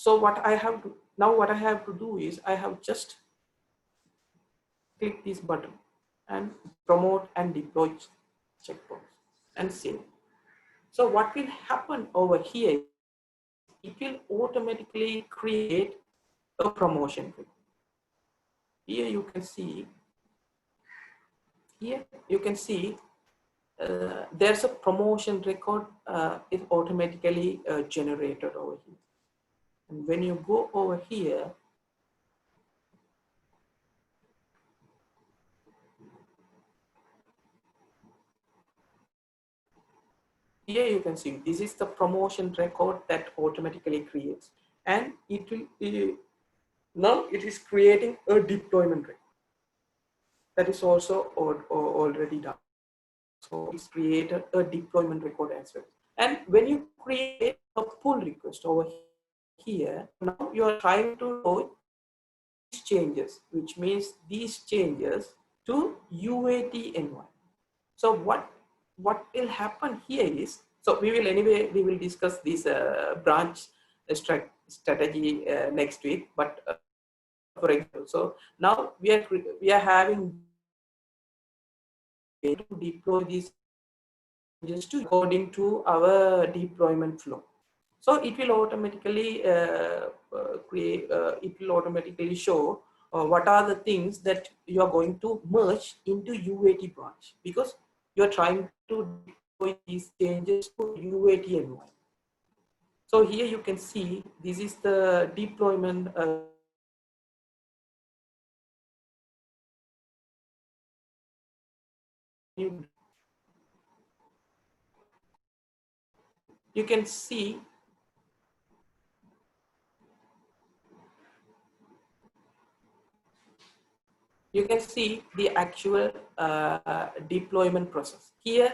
What I have to do is I have just click this button and promote and deploy checkpoints and save. So what will happen over here is it will automatically create a promotion group. Here you can see, there's a promotion record is automatically generated over here. And when you go over here, here you can see this is the promotion record that automatically creates, and it will now it is creating a deployment record that is also already done. So it's created a deployment record as well. And when you create a pull request over here, now you are trying to deploy these changes, which means these changes to UAT environment. So what will happen here is, so we will discuss this branch strategy next week. But for example, so now we are having to deploy these just to according to our deployment flow. So it will automatically it will automatically show what are the things that you are going to merge into UAT branch, because you are trying to deploy these changes to UAT environment. So here you can see this is the deployment. You can see the actual deployment process. Here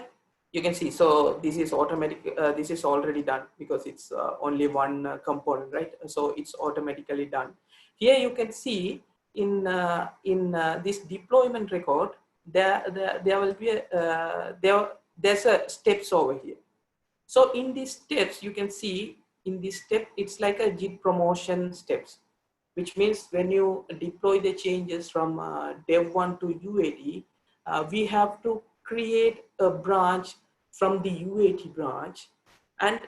you can see, so this is automatic, this is already done because it's only one component, right? So it's automatically done. Here you can see in this deployment record, there will be there's a steps over here. So in these steps, you can see in this step, it's like a JIT promotion steps, which means when you deploy the changes from dev1 to UAT, we have to create a branch from the UAT branch, and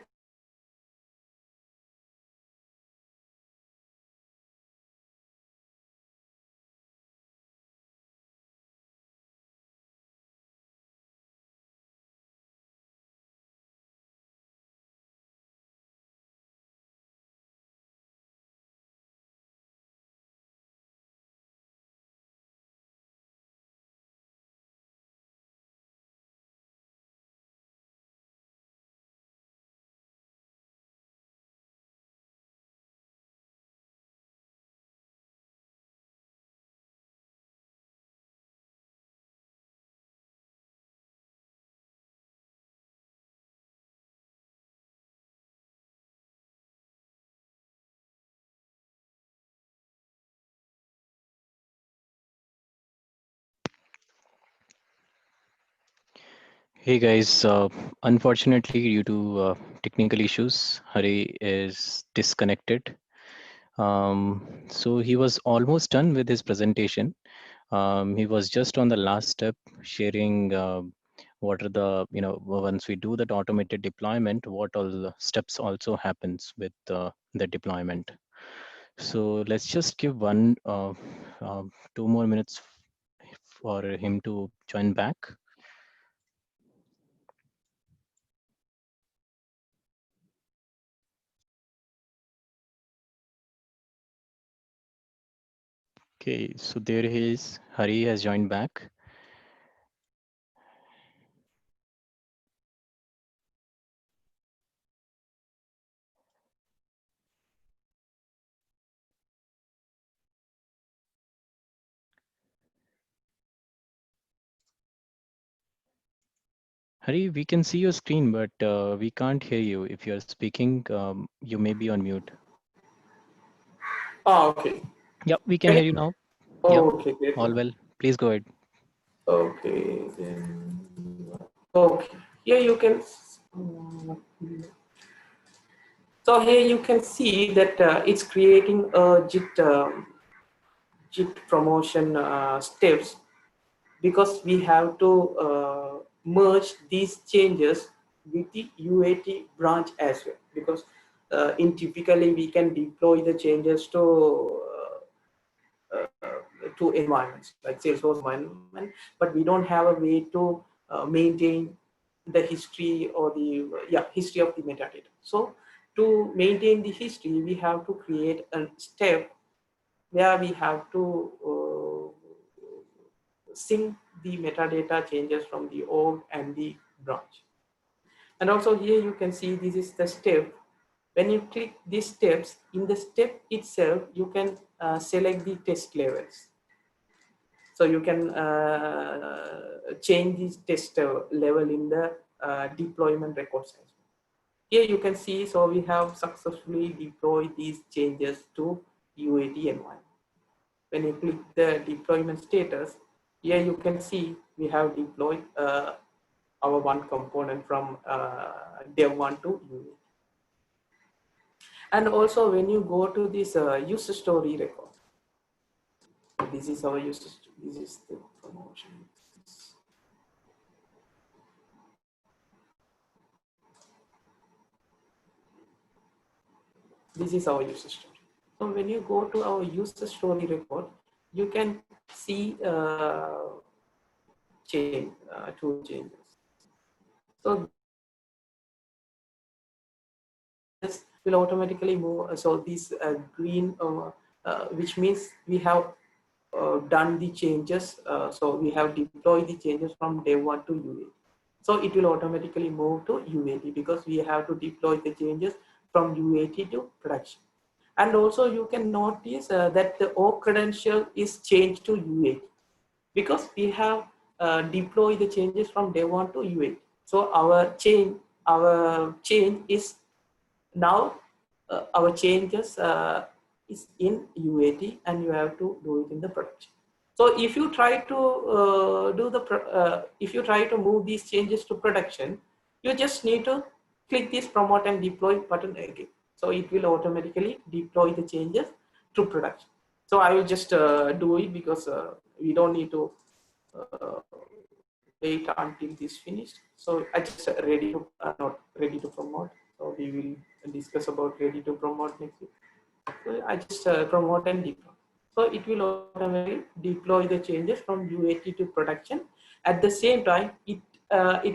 Hey guys, unfortunately due to technical issues, Hari is disconnected. So he was almost done with his presentation. He was just on the last step, sharing what are the, once we do that automated deployment, what all the steps also happens with the deployment. So let's just give 2 more minutes for him to join back. Okay, so there he is. Hari has joined back. Hari, we can see your screen, but we can't hear you. If you're speaking, you may be on mute. Ah, okay. Yep, we can Can hear you? you now. Yep, Oh, okay, great. all well. Please go ahead. Okay, then. Okay, here you can. So here you can see that it's creating a JIT promotion steps, because we have to merge these changes with the UAT branch as well, because in typically we can deploy the changes to environments like Salesforce environment, but we don't have a way to maintain the history or the history of the metadata. So to maintain the history, we have to create a step where we have to sync the metadata changes from the org and the branch. And also here you can see this is the step. When you click these steps, in the step itself, you can select the test levels. So you can change the test level in the deployment records. Here you can see, so we have successfully deployed these changes to UAT environment. When you click the deployment status, here you can see we have deployed our one component from dev1 to UAT. And also when you go to this user story record, this is our user, this is the promotion. This is our user story. So when you go to our user story record, you can see two changes. So this will automatically move. So this green, which means we have done the changes. So we have deployed the changes from dev1 to UAT. So it will automatically move to UAT because we have to deploy the changes from UAT to production. And also you can notice that the O credential is changed to UAT because we have deployed the changes from dev1 to UAT. So our change is now our changes is in UAT, and you have to do it in the production. So if you try to if you try to move these changes to production, you just need to click this promote and deploy button again. So it will automatically deploy the changes to production. So I will just do it because we don't need to uh, wait until this finished. So I just ready to not ready to promote. So we will discuss about ready to promote next week. So I just promote and deploy. So it will automatically deploy the changes from UAT to production. At the same time, it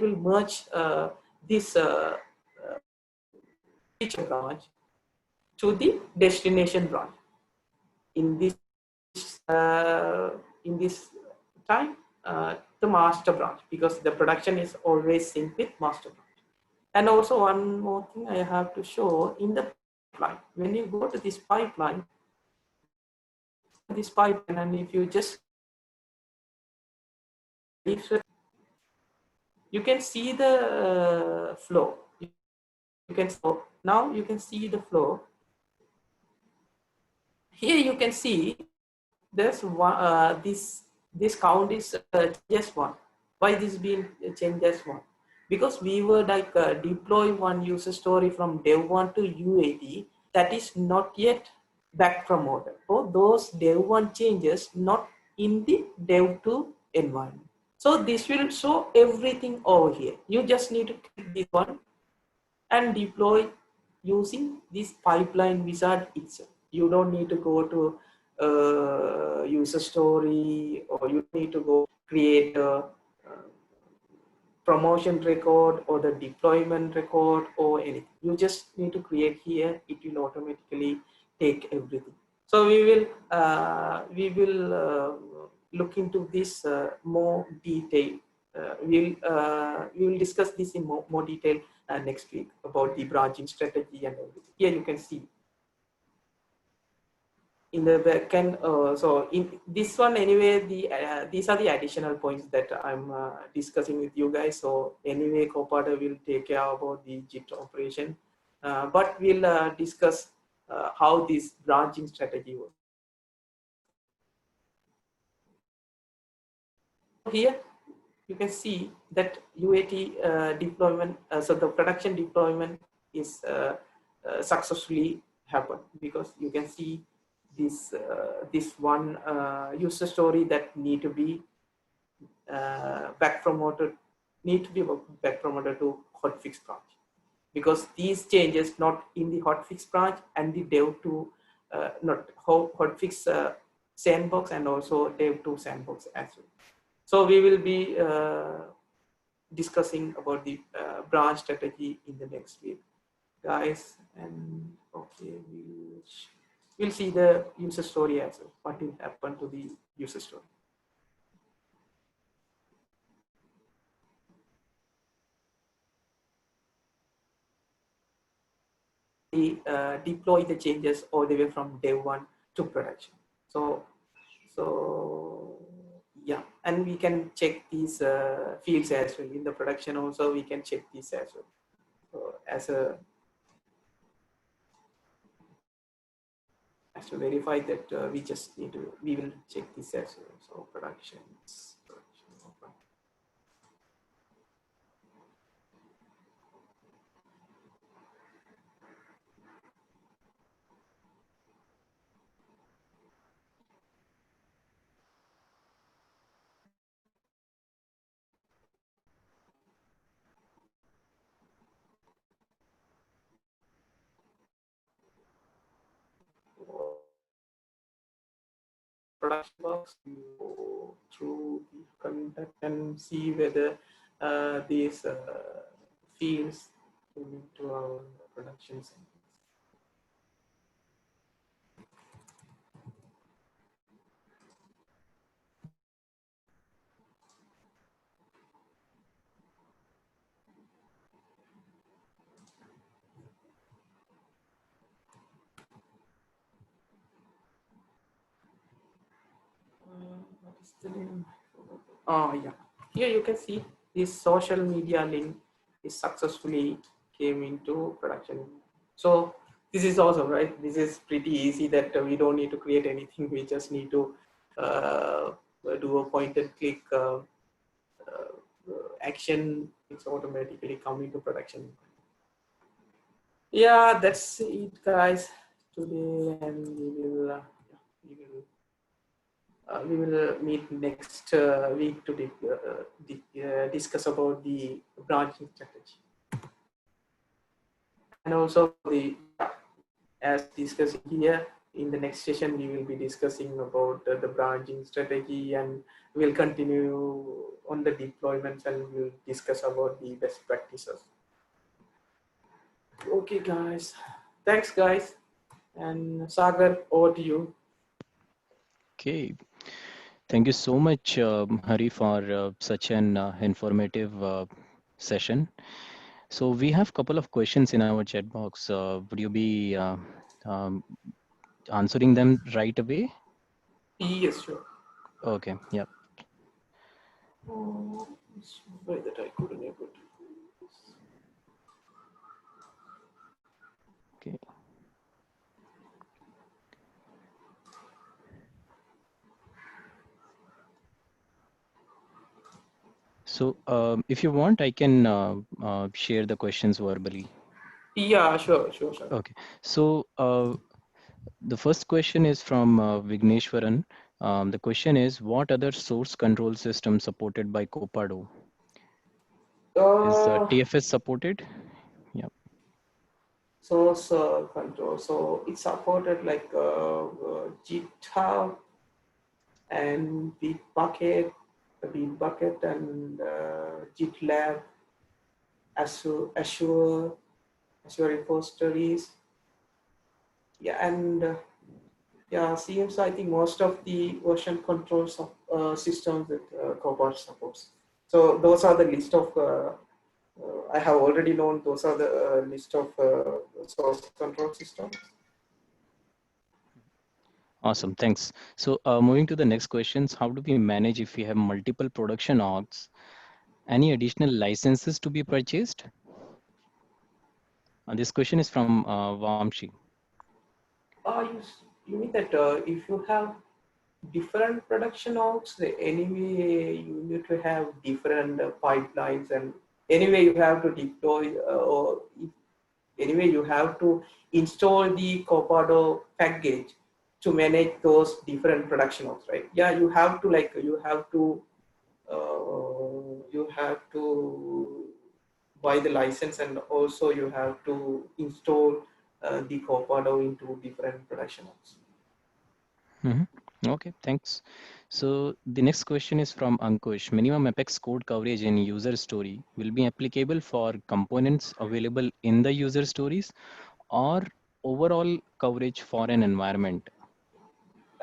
will merge this feature branch to the destination branch. In this in this time, the master branch, because the production is always synced with master branch. And also one more thing I have to show in the pipeline. When you go to this pipeline, and if you just you can see the flow. You can now you can see the flow. Here you can see there's one this count is just one. Why this being changed as one? because we were like deploy one user story from dev1 to UAT that is not yet back promoted, or those dev1 changes not in the dev2 environment. So this will show everything over here. You just need to click this one and deploy using this pipeline wizard itself. You don't need to go to user story, or you need to go create a promotion record or the deployment record or anything. You just need to create here. It will automatically take everything. So we will look into this more detail. We will discuss this in more detail next week about the branching strategy and everything. Here you can see in the backend. So in this one anyway, these are the additional points that I'm discussing with you guys. So anyway, Copado will take care about the JIT operation, but we'll discuss how this branching strategy works. Here you can see that UAT deployment, so the production deployment is successfully happened, because you can see this one user story that need to be back promoted to hotfix branch, because these changes not in the hotfix branch and the dev2 not hotfix sandbox and also dev2 sandbox as well. So we will be discussing about the branch strategy in the next week, guys. And okay, we'll see the user story as well. What will happen to the user story? We deploy the changes all the way from dev1 to production. So yeah, and we can check these fields as well in the production. Also, we can check this as well. So as to verify that we will check this as well. So production open. Production box, you go through the contact and see whether these fields came into our production settings. What is the name? Oh yeah, here you can see this social media link is successfully came into production. So this is awesome, right? This is pretty easy that we don't need to create anything. We just need to do a point and click action. It's automatically come into production. Yeah, that's it, guys, today, and we will meet next week to discuss about the branching strategy. And also as discussed here, in the next session, we will be discussing about the branching strategy, and we'll continue on the deployments, and we'll discuss about the best practices. Okay, guys. Thanks, guys. And Sagar, over to you. Okay. Thank you so much, Hari, for such an informative session. So we have a couple of questions in our chat box. Would you be um, answering them right away? Yes, sure. Okay, yeah. Why that I couldn't able to. Okay. So if you want, I can share the questions verbally. Yeah, sure, sure, sure. Okay. So the first question is from Vigneshwaran. The question is, what other source control system supported by Copado? Is Uh, TFS supported? Yeah. Source control. So it's supported like GitHub and Bitbucket and GitLab, Azure repositories. Yeah, and yeah, seems I think most of the version control systems that Copart supports. So those are the list of. I have already known those are the list of source control systems. Awesome, thanks. So moving to the next questions, how do we manage if we have multiple production orgs? Any additional licenses to be purchased? This question is from Vamshi. You, you mean that if you have different production orgs, anyway you need to have different pipelines, and anyway you have to deploy or anyway you have to install the Copado package to manage those different production orgs, right? Yeah, you have to you have to buy the license, and also you have to install the Copado into different production orgs. Okay, thanks. So the next question is from Ankush. Minimum Apex code coverage in user story will be applicable for components available in the user stories or overall coverage for an environment?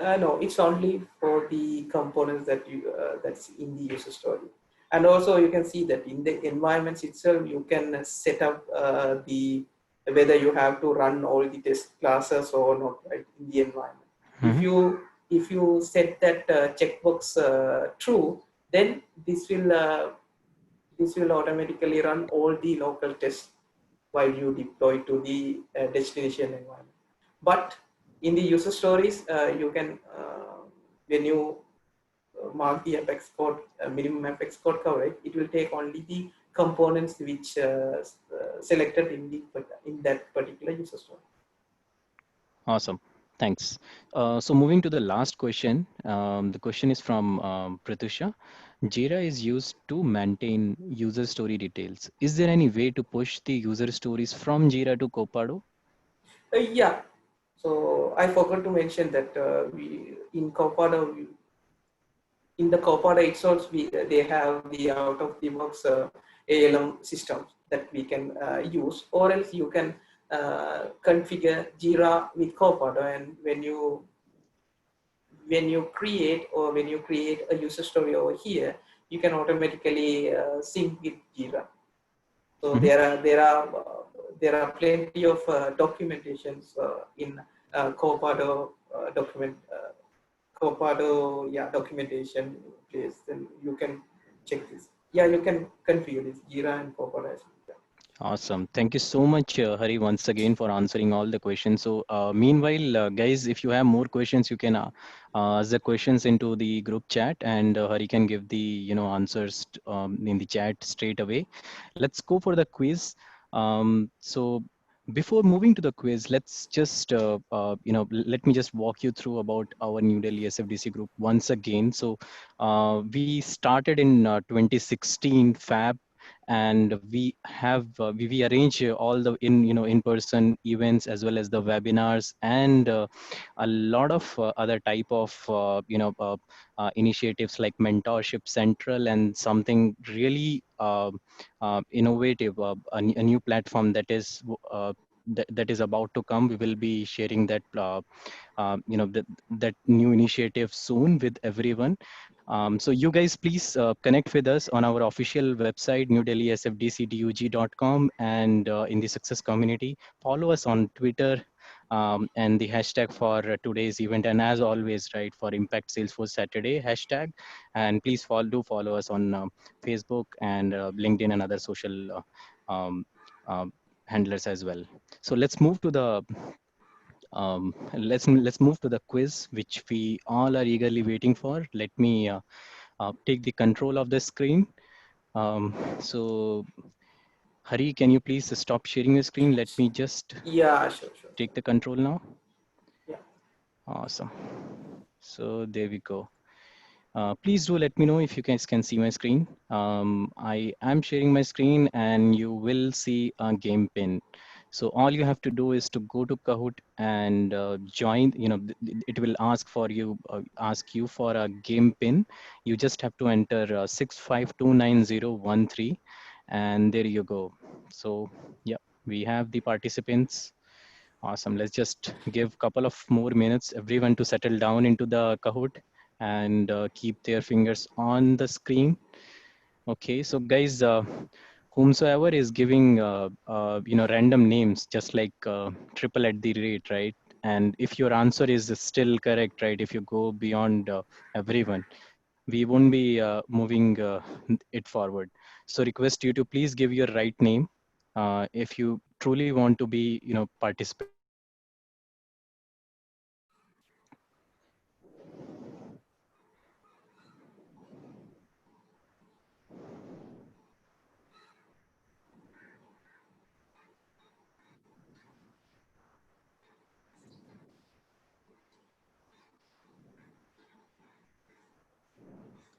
No, it's only for the components that you that's in the user story. And also you can see that in the environments itself, you can set up the whether you have to run all the test classes or not, right, in the environment. If Mhm. you set that checkbox true, then this will automatically run all the local tests while you deploy to the destination environment. But in the user stories, you can, when you mark the Apex code, minimum Apex code coverage, it will take only the components which selected in that particular user story. Awesome. Thanks. So moving to the last question, the question is from Pratusha. Jira is used to maintain user story details. Is there any way to push the user stories from Jira to Copado? Yeah. So I forgot to mention that we in Copado, in the Copado itself, they have the out of the box ALM systems that we can use, or else you can configure Jira with Copado, and when you create a user story over here, you can automatically sync with Jira. So Mhm. there are plenty of documentations in Copado Copado, yeah, documentation place. Then you can check this. Yeah, you can configure this Jira and Copado as well. Awesome. Thank you so much, Hari, once again for answering all the questions. So, meanwhile, guys, if you have more questions, you can ask the questions into the group chat, and Hari can give the answers in the chat straight away. Let's go for the quiz. So, before moving to the quiz, let's just let me just walk you through about our New Delhi SFDC group once again. So, we started in 2016 Fab, and we have we arrange all the in-person events as well as the webinars and a lot of other type of initiatives like mentorship central and something really innovative, a new platform that is that is about to come. We will be sharing that that new initiative soon with everyone. So you guys please connect with us on our official website, newdelhisfdcdug.com, and in the success community. Follow us on Twitter and the hashtag for today's event. And as always, right, for Impact Salesforce Saturday hashtag. And please follow us on Facebook and LinkedIn and other social handlers as well. So let's move to the quiz, which we all are eagerly waiting for. Let me take the control of the screen. So Hari, can you please stop sharing your screen? Let me just Yeah, sure. take the control now. Yeah. Awesome. So there we go. Please do let me know if you guys can see my screen. I am sharing my screen and you will see a game pin. So all you have to do is to go to Kahoot and join, it will ask you for a game pin. You just have to enter 6529013 and there you go. So yeah, we have the participants. Awesome. Let's just give a couple of more minutes, everyone to settle down into the Kahoot and keep their fingers on the screen. Okay, so guys, whomsoever is giving, random names, just like triple at the rate, right? And if your answer is still correct, right? If you go beyond everyone, we won't be moving it forward. So request you to please give your right name if you truly want to be, participant.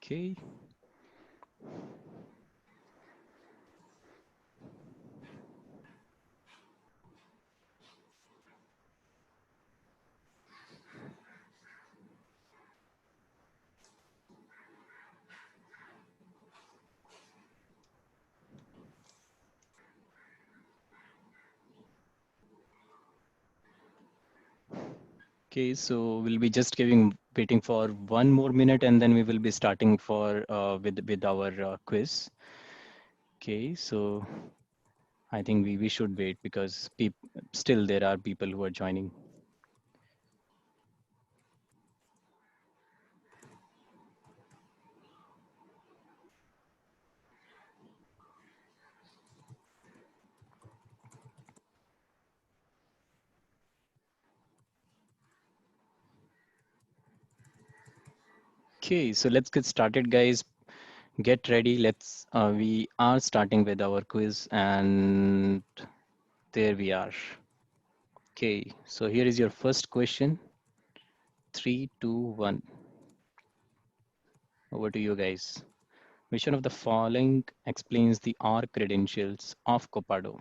Okay. Okay, so we'll be just waiting for one more minute, and then we will be starting for with our quiz. Okay, so I think we should wait because still there are people who are joining. Okay, so let's get started, guys. Get ready. We are starting with our quiz, and there we are. Okay, so here is your first question. 3, 2, 1. Over to you guys. Which one of the following explains the R credentials of Copado?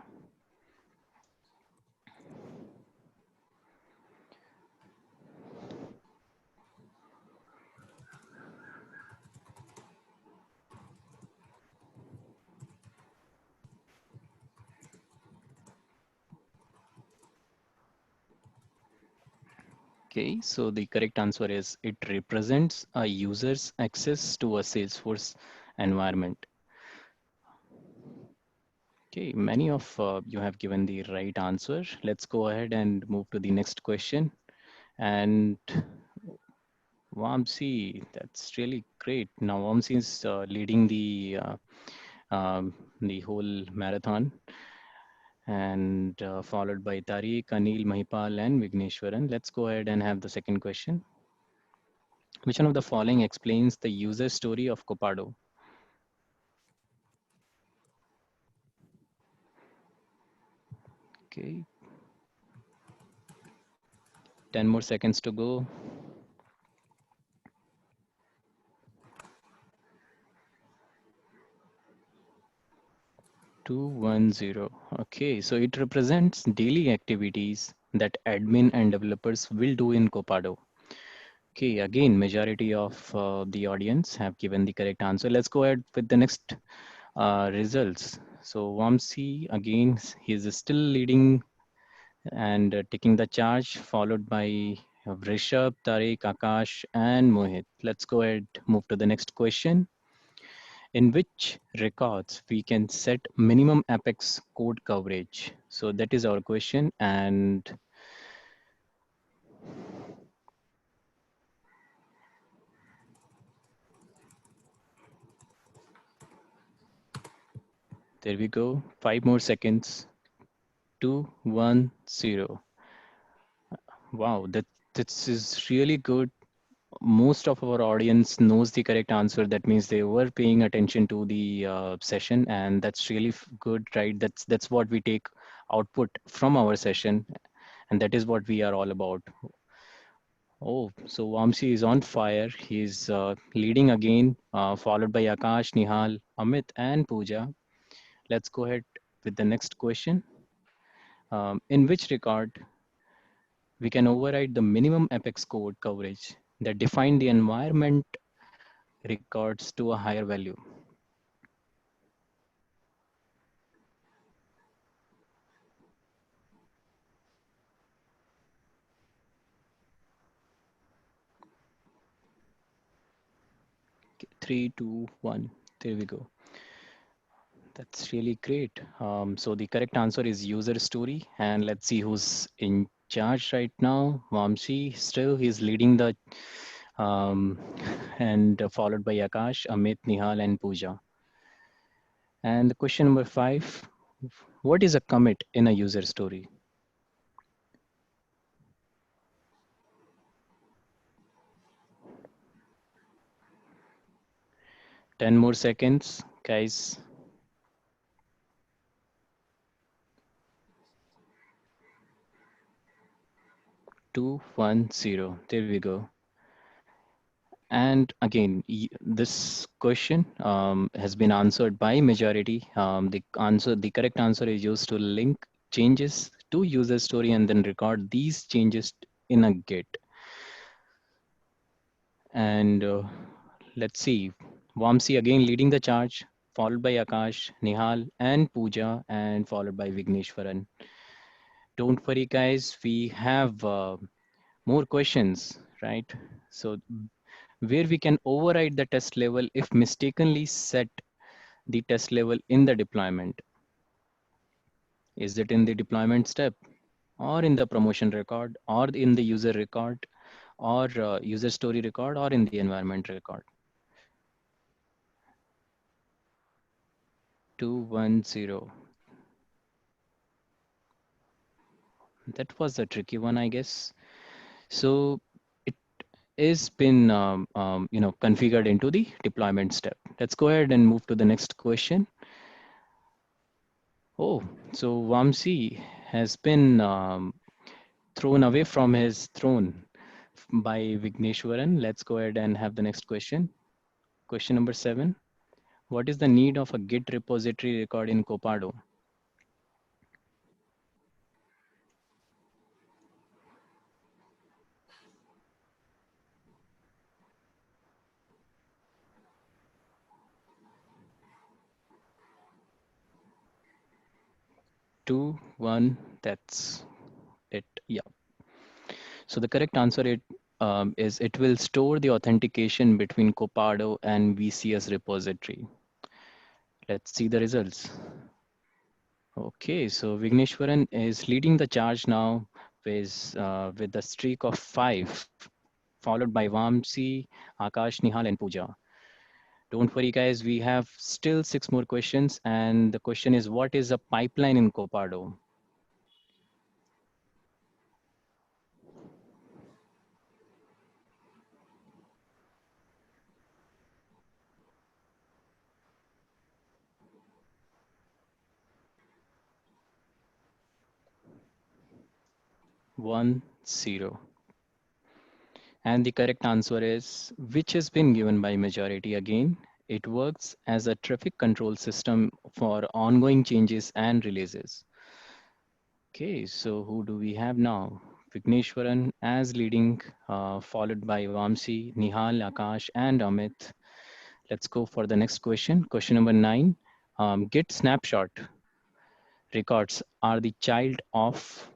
Okay, so the correct answer is it represents a user's access to a Salesforce environment. Okay, many of you have given the right answer. Let's go ahead and move to the next question. And Vamsi, that's really great. Now Vamsi is leading the whole marathon, and followed by Tariq, Anil, Mahipal, and Vigneshwaran. Let's go ahead and have the second question. Which one of the following explains the user story of Copado? Okay, 10 more seconds to go. 210. Okay, so it represents daily activities that admin and developers will do in Copado. Okay, again, majority of the audience have given the correct answer. Let's go ahead with the next results. So Vamsi, again, he's still leading and taking the charge, followed by Rishabh, Tariq, Akash, and Mohit. Let's go ahead, move to the next question. In which records we can set minimum apex code coverage? So that is our question, and there we go. 5 more seconds. 2, 1, 0. Wow, this is really good. most of our audience knows the correct answer. That means they were paying attention to the session, and that's really good, right? That's what we take output from our session, and that is what we are all about. Oh, so Vamsi is on fire. He's leading again, followed by Akash, Nihal, Amit, and Pooja. Let's go ahead with the next question. In which record we can override the minimum apex code coverage that define the environment records to a higher value? Okay, 3, 2, 1. There we go. That's really great. So the correct answer is user story. And let's see who's in charge right now. Vamsi, still he's leading the um, and followed by Akash, Amit, Nihal, and Pooja. And the question number 5, what is a commit in a user story? 10 more seconds, guys. 2, 1, 0. There we go. And again, this question has been answered by majority. The correct answer is used to link changes to user story and then record these changes in a Git. And let's see, Vamsi again leading the charge, followed by Akash, Nihal, and Pooja, and followed by Vigneshwaran. Don't worry, guys, we have more questions, right? So where we can override the test level if mistakenly set the test level in the deployment. Is it in the deployment step, or in the promotion record, or in the user record, or user story record, or in the environment record? 210. That was a tricky one, I guess. So it is been configured into the deployment step. Let's go ahead and move to the next question. Oh, so Vamsi has been thrown away from his throne by Vigneshwaran. Let's go ahead and have the next question. Question number 7. What is the need of a Git repository record in Copado? Two, one, that's it. Yeah. So the correct answer is it will store the authentication between Copado and VCS repository. Let's see the results. Okay, so Vigneshwaran is leading the charge now with a streak of 5, followed by Vamsi, Akash, Nihal, and Pooja. Don't worry, guys, we have still 6 more questions. And the question is, what is a pipeline in Copado? One, zero. And the correct answer is, which has been given by majority again. It works as a traffic control system for ongoing changes and releases. Okay, so who do we have now? Vigneshwaran as leading, followed by Vamsi, Nihal, Akash, and Amit. Let's go for the next question. Question number 9. Git snapshot records are the child of.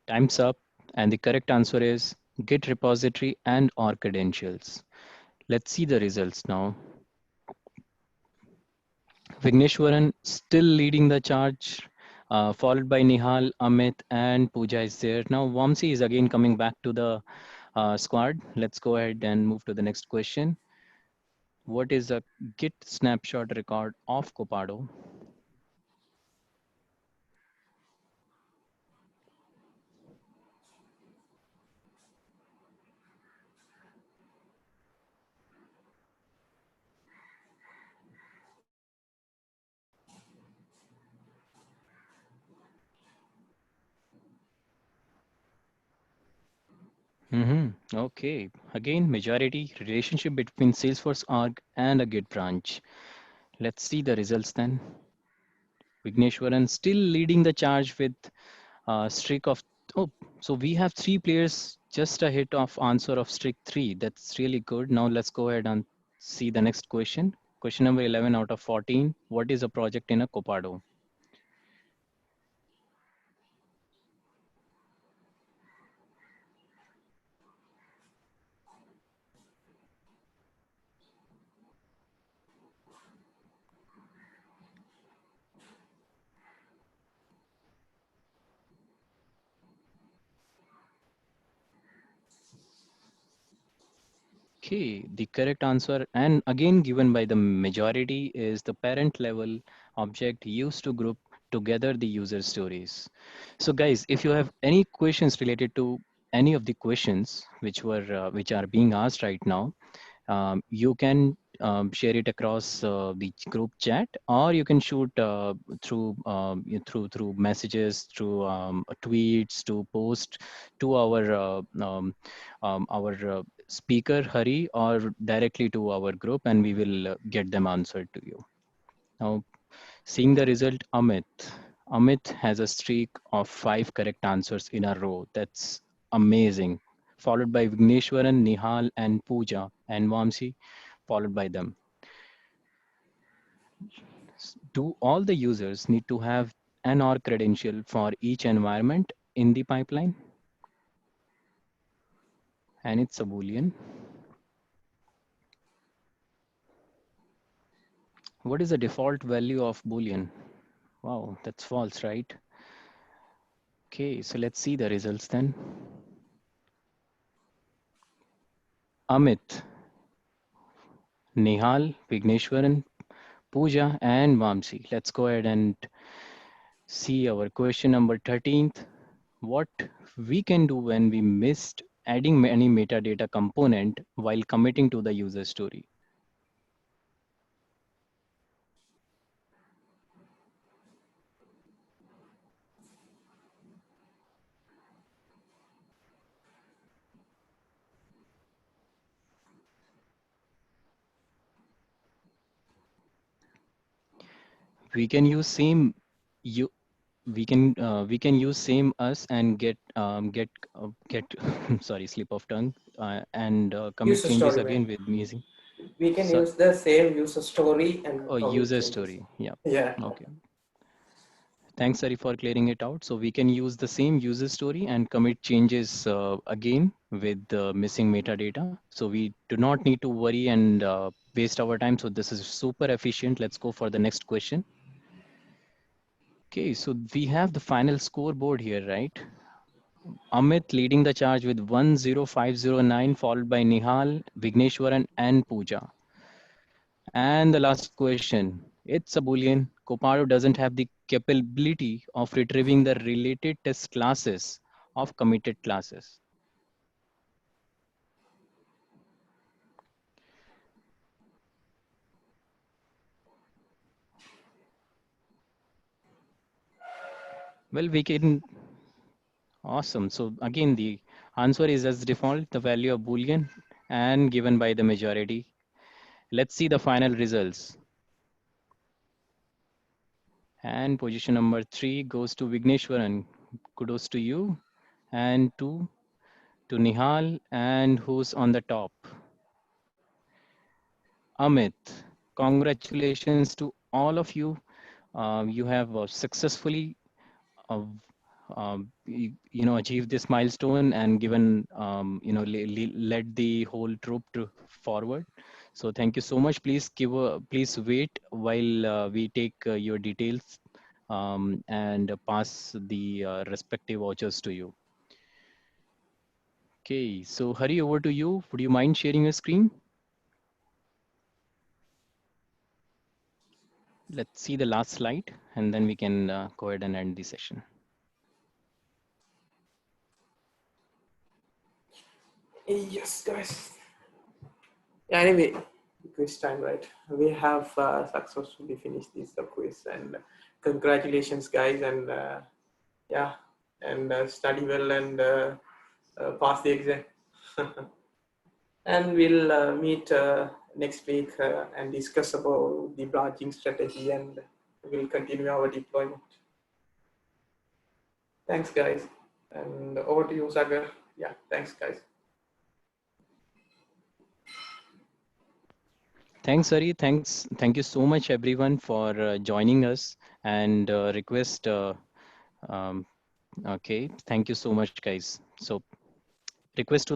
Time's up, and the correct answer is Git repository and or credentials. Let's see the results now. Vigneshwaran still leading the charge, followed by Nihal, Amit, and Pooja is there. Now, Vamsi is again coming back to the squad. Let's go ahead and move to the next question. What is a Git snapshot record of Copado? Okay. Again, majority relationship between Salesforce org and a Git branch. Let's see the results then. Vigneshwaran still leading the charge with a streak of, oh, so we have three players, just a hit of answer of streak three. That's really good. Now let's go ahead and see the next question. Question number 11 out of 14. What is a project in a Copado? Okay, the correct answer, and again given by the majority, is the parent level object used to group together the user stories. So guys, if you have any questions related to any of the questions which are being asked right now, you can share it across the group chat, or you can shoot through messages, through tweets, to post to our speaker Hari, or directly to our group, and we will get them answered to you. Now, seeing the result, Amit has a streak of 5 correct answers in a row. That's amazing. Followed by Vigneshwaran, Nihal, and Pooja, and Vamsi, followed by them. Do all the users need to have an OR credential for each environment in the pipeline? And it's a Boolean. What is the default value of Boolean? Wow, that's false, right? Okay, so let's see the results then. Amit, Nihal, Vigneshwaran, Pooja, and Vamsi. Let's go ahead and see our question number 13th. What we can do when we missed adding any metadata component while committing to the user story. We can use same you we can use same us and get sorry, slip of tongue, and commit User changes story, man. again with using We can so, use the same user story and commit user changes. story. Yeah. Yeah. Okay. Thanks, Sari, for clearing it out. So we can use the same user story and commit changes again with missing metadata. So we do not need to worry and waste our time. So this is super efficient. Let's go for the next question. Okay, so we have the final scoreboard here, right? Amit leading the charge with 10509, followed by Nihal, Vigneshwaran, and Pooja. And the last question, it's a Boolean. Copado doesn't have the capability of retrieving the related test classes of committed classes. Well, we can, awesome. So again, the answer is as default, the value of Boolean and given by the majority. Let's see the final results. And position number 3 goes to Vigneshwaran. Kudos to you. And 2 to Nihal. And who's on the top? Amit. Congratulations to all of you. You have successfully uh, achieved this milestone and given led the whole troop to forward. So thank you so much. Please please wait while we take your details and pass the respective vouchers to you. Okay, so Hari, over to you. Would you mind sharing your screen? Let's see the last slide, and then we can go ahead and end the session. Yes, guys. Anyway, quiz time, right? We have successfully finished this quiz, and congratulations, guys, and yeah, and study well and pass the exam. And we'll meet next week and discuss about the branching strategy, and we'll continue our deployment. Thanks, guys. And over to you, Sagar. Yeah, thanks, guys. Thanks, Hari. Thank you so much, everyone, for joining us. And request. Um, okay, thank you so much, guys. So, request to